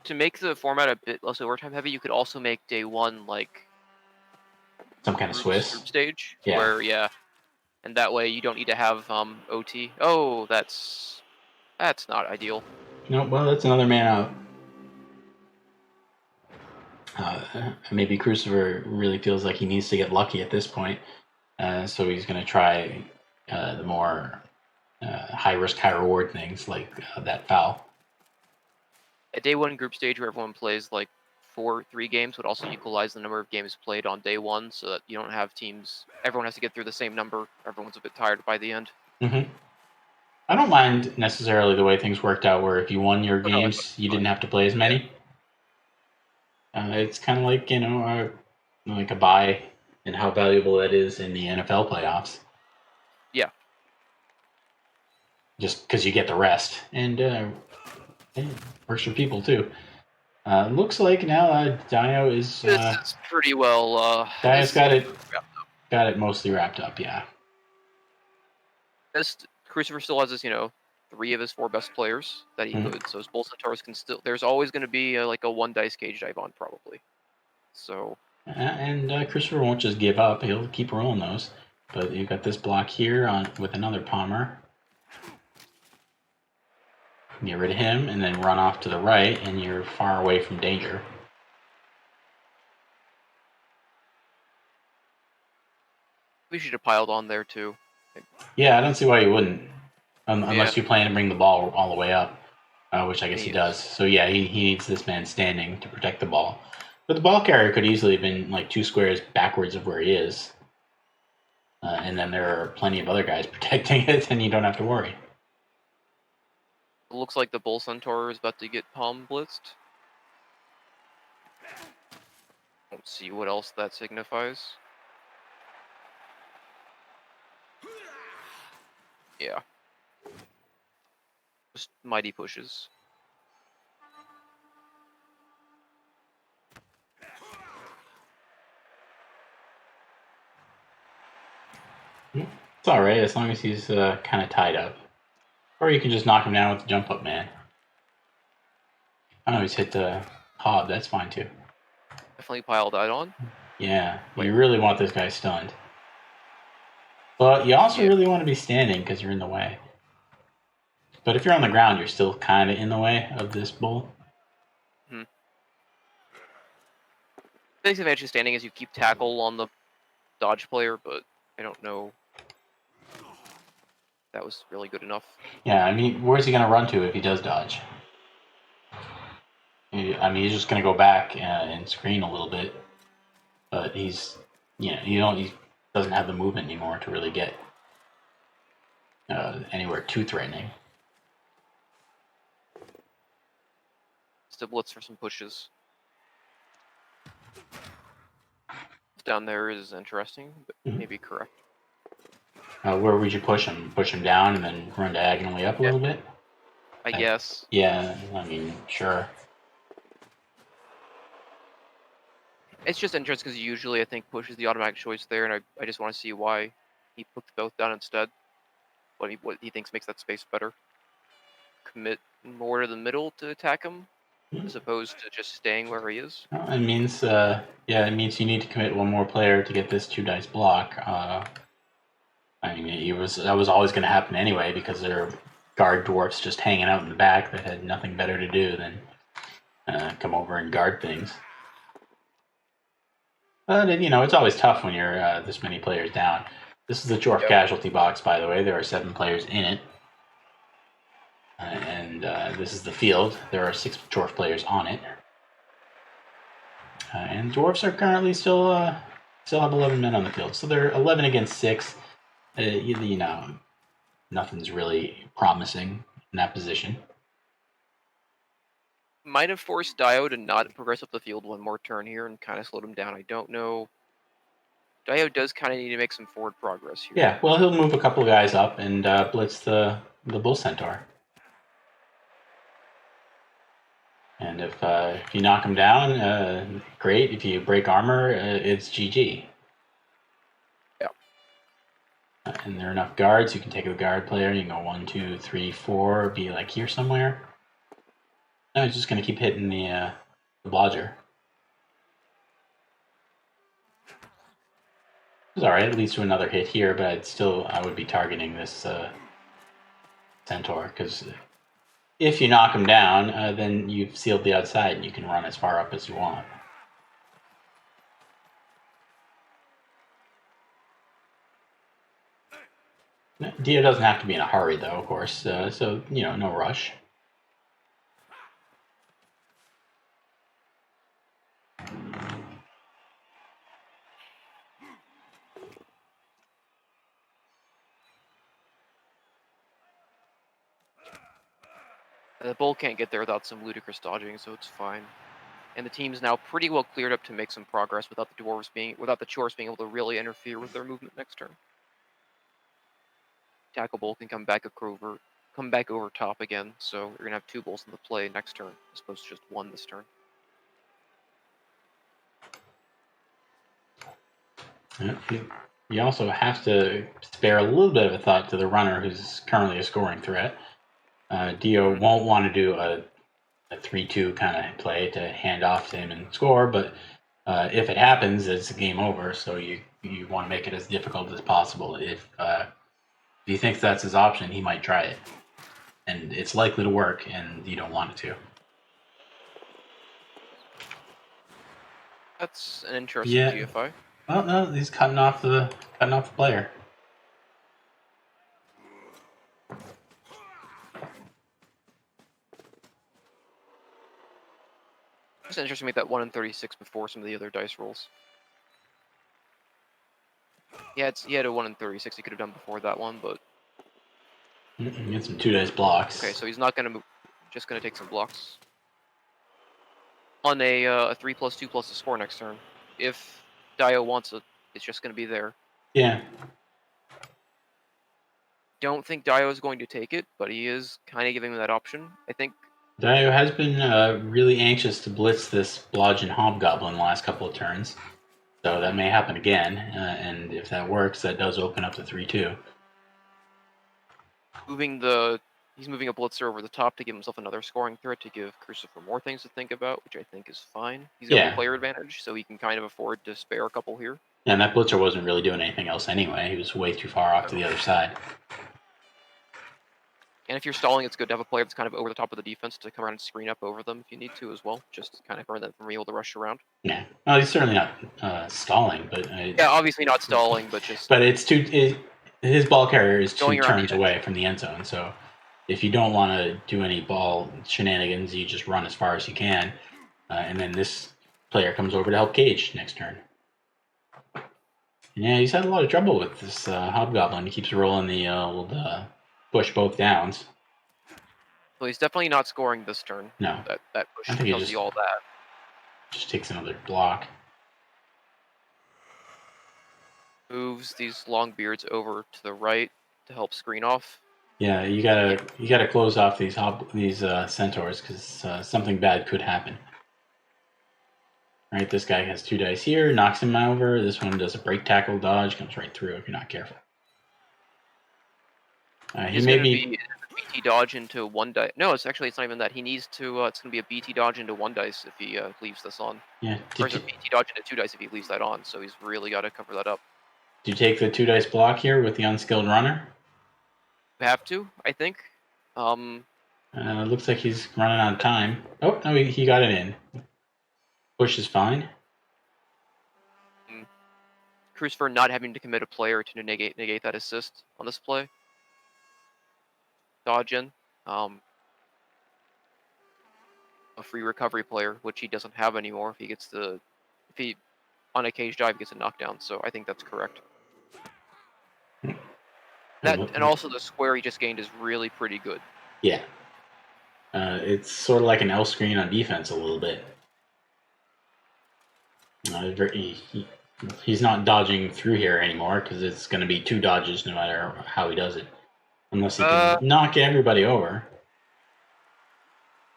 To make the format a bit less overtime heavy, you could also make day one like Some kind of Swiss. group stage, Yeah. where and that way you don't need to have OT. Oh, that's not ideal. No, well, that's another man out. Maybe Crucifer really feels like he needs to get lucky at this point, so he's going to try the more high risk, high reward things like that foul. A day one group stage where everyone plays like 3 games would also equalize the number of games played on day one, so that you don't have teams. Everyone has to get through the same number. Everyone's a bit tired by the end. Mm-hmm. I don't mind necessarily the way things worked out, where if you won your games, you didn't have to play as many. It's kind of like, like a bye and how valuable that is in the NFL playoffs. Yeah. Just because you get the rest. And it works for people, too. Looks like now Dio is... this is pretty well... Dio's got it mostly wrapped up, yeah. Crucifer still has his, 3 of his 4 best players that he could. So his Bull Centaurs can still... There's always going to be like a 1 dice cage dive on, probably. So... And Crucifer won't just give up. He'll keep rolling those. But you've got this block here with another Palmer. Get rid of him, and then run off to the right, and you're far away from danger. We should have piled on there, too. Yeah, I don't see why you wouldn't. Unless you plan to bring the ball all the way up, which I guess he does. So yeah, he needs this man standing to protect the ball. But the ball carrier could easily have been like 2 squares backwards of where he is. And then there are plenty of other guys protecting it, and you don't have to worry. It looks like the Bull Centaur is about to get palm blitzed. Let's see what else that signifies. Yeah. Just mighty pushes. It's alright, as long as he's kind of tied up. Or you can just knock him down with the jump up man. Oh, he's hit the hob, that's fine too. Definitely pile that on. Yeah, you really want this guy stunned. But you also really want to be standing because you're in the way. But if you're on the ground, you're still kind of in the way of this bull. The biggest advantage of standing is you keep tackle on the dodge player, but I don't know. That was really good enough. Yeah, I mean, where's he going to run to if he does dodge? I mean, he's just going to go back and screen a little bit. But he's, he doesn't have the movement anymore to really get anywhere too threatening. Still blitz for some pushes. Down there is interesting, but maybe correct. Where would you push him? Push him down and then run diagonally up a little bit? I guess. Yeah, I mean, sure. It's just interesting because usually I think push is the automatic choice there, and I just want to see why he put both down instead. What he thinks makes that space better. Commit more to the middle to attack him, as opposed to just staying where he is. Well, it means, it means you need to commit one more player to get this 2 dice block. I mean, that was always going to happen anyway because they're guard dwarfs just hanging out in the back that had nothing better to do than come over and guard things. But it's always tough when you're this many players down. This is the dwarf casualty box, by the way. There are 7 players in it. And this is the field. There are 6 dwarf players on it. And dwarfs are currently still have 11 men on the field. So they're 11 against 6. Nothing's really promising in that position. Might have forced Dio to not progress up the field one more turn here and kind of slowed him down. I don't know. Dio does kind of need to make some forward progress here. Yeah, well, he'll move a couple of guys up and blitz the bull centaur. And if you knock him down, great. If you break armor, it's GG. Yeah. And there are enough guards. You can take a guard player. You can go 1, 2, 3, 4. Be like here somewhere. No, he's just going to keep hitting the blodger. It's all right. It leads to another hit here, but I would be targeting this centaur because if you knock him down, then you've sealed the outside and you can run as far up as you want. Dio doesn't have to be in a hurry, though, of course. So no rush. The bull can't get there without some ludicrous dodging, so it's fine. And the team's now pretty well cleared up to make some progress without the chorfs being able to really interfere with their movement next turn. Tackle bull can come back over top again, so you're gonna have 2 bulls in the play next turn, as opposed to just 1 this turn. You also have to spare a little bit of a thought to the runner who's currently a scoring threat. Dio won't want to do a 3-2 kind of play to hand off to him and score, but if it happens, it's a game over, so you want to make it as difficult as possible. If he thinks that's his option, he might try it. And it's likely to work, and you don't want it to. That's an interesting GFI. Well, no, he's cutting off the player. It's interesting to make that 1 in 36 before some of the other dice rolls. Yeah, he had a 1 in 36 he could have done before that one, but... Get some 2 dice blocks. Okay, so he's not going to move, just going to take some blocks. On a 3+2 plus a score next turn. If Dio wants it, it's just going to be there. Yeah. Don't think Dio is going to take it, but he is kind of giving him that option. I think Dio has been really anxious to blitz this blodging hobgoblin the last couple of turns. So that may happen again, and if that works, that does open up the 3-2. He's moving a blitzer over the top to give himself another scoring threat, to give Crucifer more things to think about, which I think is fine. He's got the player advantage, so he can kind of afford to spare a couple here. Yeah, and that blitzer wasn't really doing anything else anyway. He was way too far off to the other side. And if you're stalling, it's good to have a player that's kind of over the top of the defense to come around and screen up over them if you need to as well, just to kind of prevent them from being able to rush around. Yeah, well, he's certainly not stalling, but yeah, obviously not stalling, but just. But his ball carrier is 2 turns away from the end zone, so if you don't want to do any ball shenanigans, you just run as far as you can, and then this player comes over to help Cage next turn. Yeah, he's had a lot of trouble with this hobgoblin. He keeps rolling the old push both downs. Well, he's definitely not scoring this turn. No. That push I think tells you all that. Just takes another block. Moves these long beards over to the right to help screen off. Yeah, you gotta close off these centaurs because something bad could happen. Right, this guy has 2 dice here, knocks him over. This one does a break tackle dodge, comes right through if you're not careful. He may be BT dodge into 1 dice. No, it's not even that. He needs to. It's going to be a BT dodge into 1 dice if he leaves this on. Yeah. Or it's a BT dodge into 2 dice if he leaves that on. So he's really got to cover that up. Do you take the 2 dice block here with the unskilled runner? You have to, I think. Looks like he's running out of time. Oh, no, he got it in. Push is fine. Crucifer not having to commit a player to negate that assist on this play. Dodge in. A free recovery player, which he doesn't have anymore. If he on a cage dive gets a knockdown, so I think that's correct. That and also the square he just gained is really pretty good. Yeah. It's sort of like an L screen on defense a little bit. He's not dodging through here anymore because it's going to be 2 dodges no matter how he does it. Unless he can knock everybody over.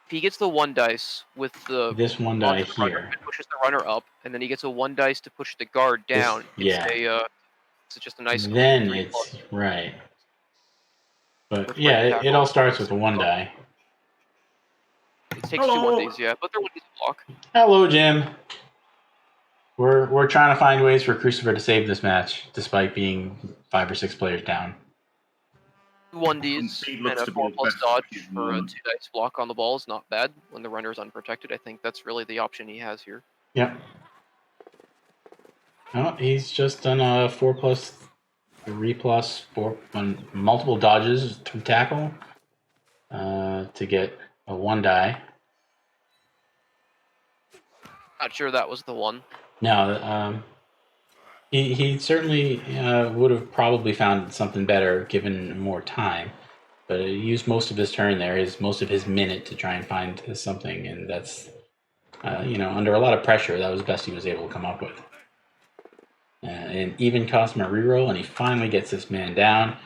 If he gets the 1 dice with this 1 die here, and pushes the runner up, and then he gets a 1 dice to push the guard down. It's just a nice. Then it's right. But yeah, it all starts with a 1 die. It takes 2 1-Ds, yeah, but they're 1-Ds block. Hello, Jim. We're trying to find ways for Crucifer to save this match, despite being 5 or 6 players down. 1-Ds and a 4+ dodge for a 2 dice block on the ball is not bad when the runner is unprotected. I think that's really the option he has here. Yep. Oh, he's just done a 4+, 3+, 4, multiple dodges through tackle to get a 1 die. Not sure that was the one. No, he certainly would have probably found something better given more time, but he used most of his turn there, most of his minute to try and find something, and that's, under a lot of pressure, that was the best he was able to come up with. And even cost him a reroll, and he finally gets this man down.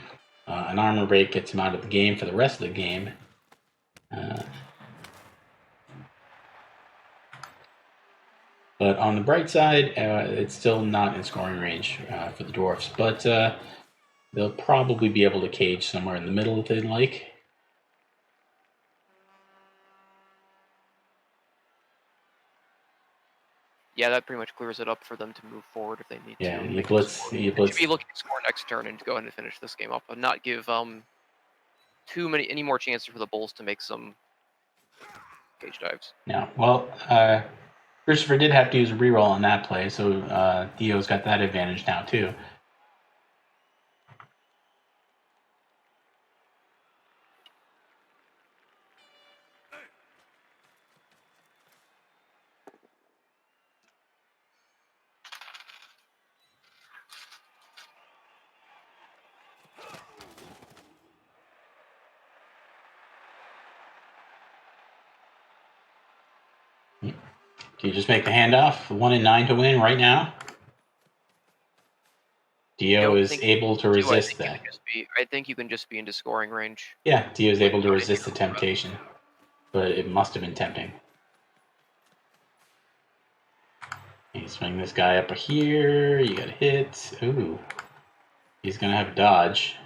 An armor break gets him out of the game for the rest of the game. But on the bright side, it's still not in scoring range for the dwarfs. But they'll probably be able to cage somewhere in the middle if they'd like. Yeah, that pretty much clears it up for them to move forward if they need to. Yeah, you blitz. Should be looking to score next turn and to go ahead and finish this game up, and not give any more chances for the Bulls to make some cage dives. No, well, Crucifer did have to use a reroll on that play, so Dio's got that advantage now too. Do you just make the handoff? 1 and 9 to win right now? Dio is able to resist that. I think you can just be into scoring range. Yeah, Dio is able to resist the temptation. But it must have been tempting. You swing this guy up here. You got a hit. Ooh. He's going to have a dodge.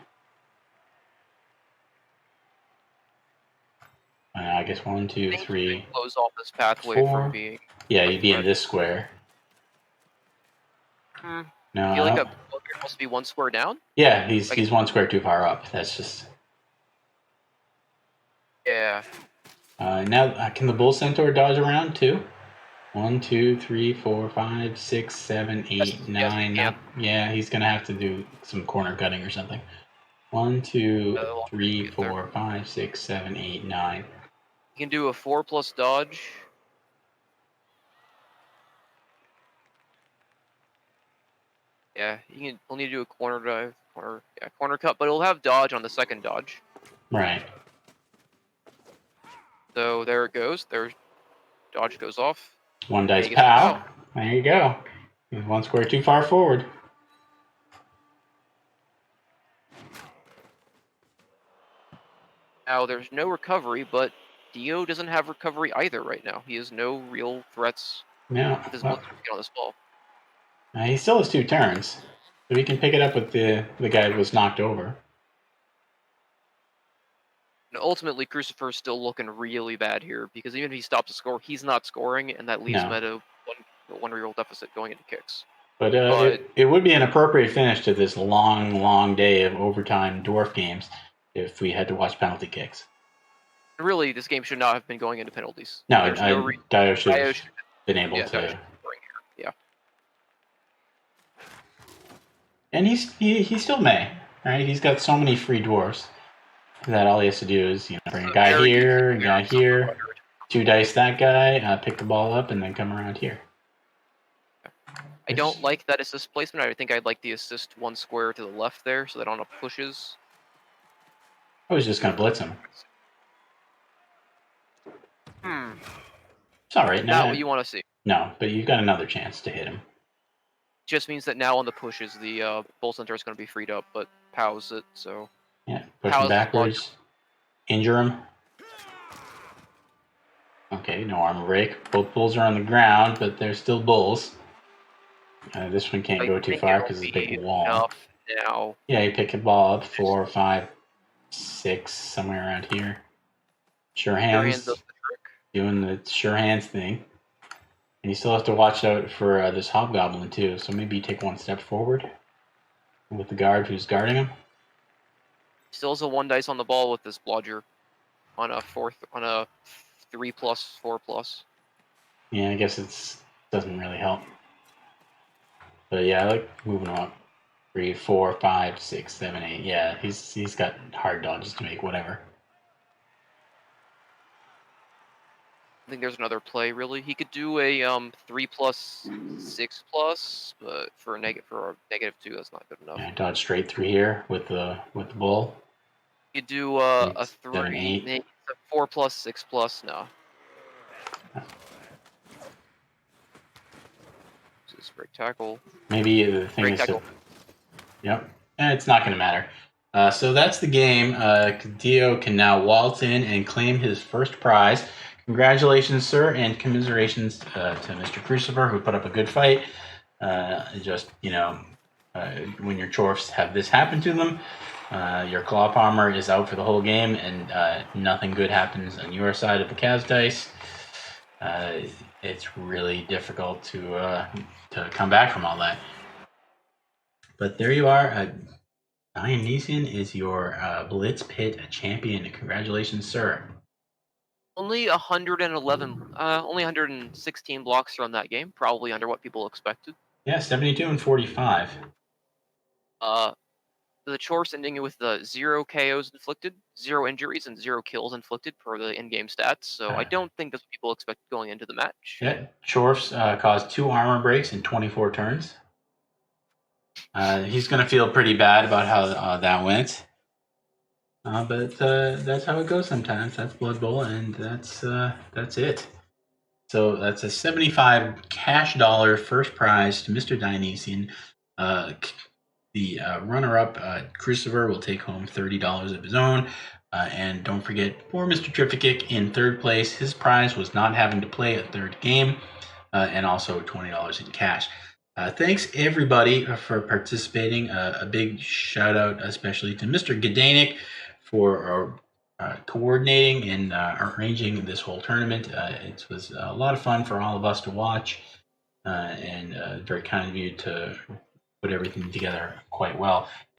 I guess 1, 2, 3. Close off this pathway 4. from being. Yeah, you'd be in this square. No, I feel like that must be 1 square down. Yeah, he's 1 square too far up. That's just. Yeah. Now, can the Bull Centaur dodge around too? 1, 2, 3, 4, 5, 6, 7, 8, 9. Yes, yeah, he's gonna have to do some corner cutting or something. 1, 2, 3, 4, 5, 6, 7, 8, 9. You can do a 4+ dodge. Yeah, you'll need to do a corner dive, corner cut, but it'll have dodge on the second dodge. Right. So there it goes. There, dodge goes off. 1 dice pow. There you go. He's 1 square too far forward. Now there's no recovery, but Dio doesn't have recovery either right now. He has no real threats. No. With on this ball. He still has 2 turns, so he can pick it up with the guy who was knocked over. And ultimately, Crucifer is still looking really bad here because even if he stops the score, he's not scoring, and that leaves him at a one reroll deficit going into kicks. But it would be an appropriate finish to this long, long day of overtime dwarf games if we had to watch penalty kicks. Really, this game should not have been going into penalties. No, There's no reason. Dio should Dio have should- been able Yeah, Dio to. should be scoring here. Yeah. And he still may, right? He's got so many free dwarfs that all he has to do is bring a guy Very here, a decent guy clearance on the here, 100. 2 dice that guy, pick the ball up, and then come around here. I don't like that assist placement. I think I'd like the assist 1 square to the left there, so that on pushes. I was just gonna blitz him. It's all right Not now. what you want to see. No, but you've got another chance to hit him. Just means that now on the pushes, the bull center is going to be freed up, but Pow's it, so. Yeah, push How's him the backwards, injure him. Okay, no armor break. Both bulls are on the ground, but they're still bulls. This one can't I go too think far it'll because it's a be big wall. enough now. Yeah, you pick the ball up 4, 5, 6, somewhere around here. Sure Your hands, hands does the trick. doing the sure hands thing. And you still have to watch out for this hobgoblin too. So maybe you take 1 step forward with the guard who's guarding him. Still has a 1 dice on the ball with this blodger on a 3+, 4+. Yeah, I guess it doesn't really help. But yeah, I like moving him up. 3, 4, 5, 6, 7, 8. Yeah, he's got hard dodges to make, whatever. I think there's another play really. He could do a 3+, 6+, but for a -2, that's not good enough. Yeah, dodge straight through here with the bull. You could do a 6, 7, 3, 8. maybe a 4+, 6+. No. This is break tackle. Maybe the thing Break is to. tackle. Yep. It's not going to matter. So that's the game. Dio can now waltz in and claim his first prize. Congratulations, sir, and commiserations to Mr. Crucifer, who put up a good fight. When your chorfs have this happen to them, your claw palmer is out for the whole game, and nothing good happens on your side of the Cavs dice. It's really difficult to come back from all that. But there you are. Dionysian is your Blitz Pit champion. Congratulations, sir. Only 116 blocks from that game. Probably under what people expected. Yeah, 72 and 45. The chorfs ending with 0 KOs inflicted, 0 injuries, and 0 kills inflicted per the in-game stats. So I don't think that's what people expected going into the match. Yeah, chorfs caused 2 armor breaks in 24 turns. He's going to feel pretty bad about how that went. But that's how it goes sometimes. That's Blood Bowl, and that's it. So that's a $75 cash first prize to Mr. Dionysian. The runner-up, Crucifer, will take home $30 of his own. And don't forget, poor Mr. Trifikic in third place. His prize was not having to play a third game, and also $20 in cash. Thanks, everybody, for participating. A big shout-out especially to Mr. Gdanik for coordinating and arranging this whole tournament. It was a lot of fun for all of us to watch, and very kind of you to put everything together quite well.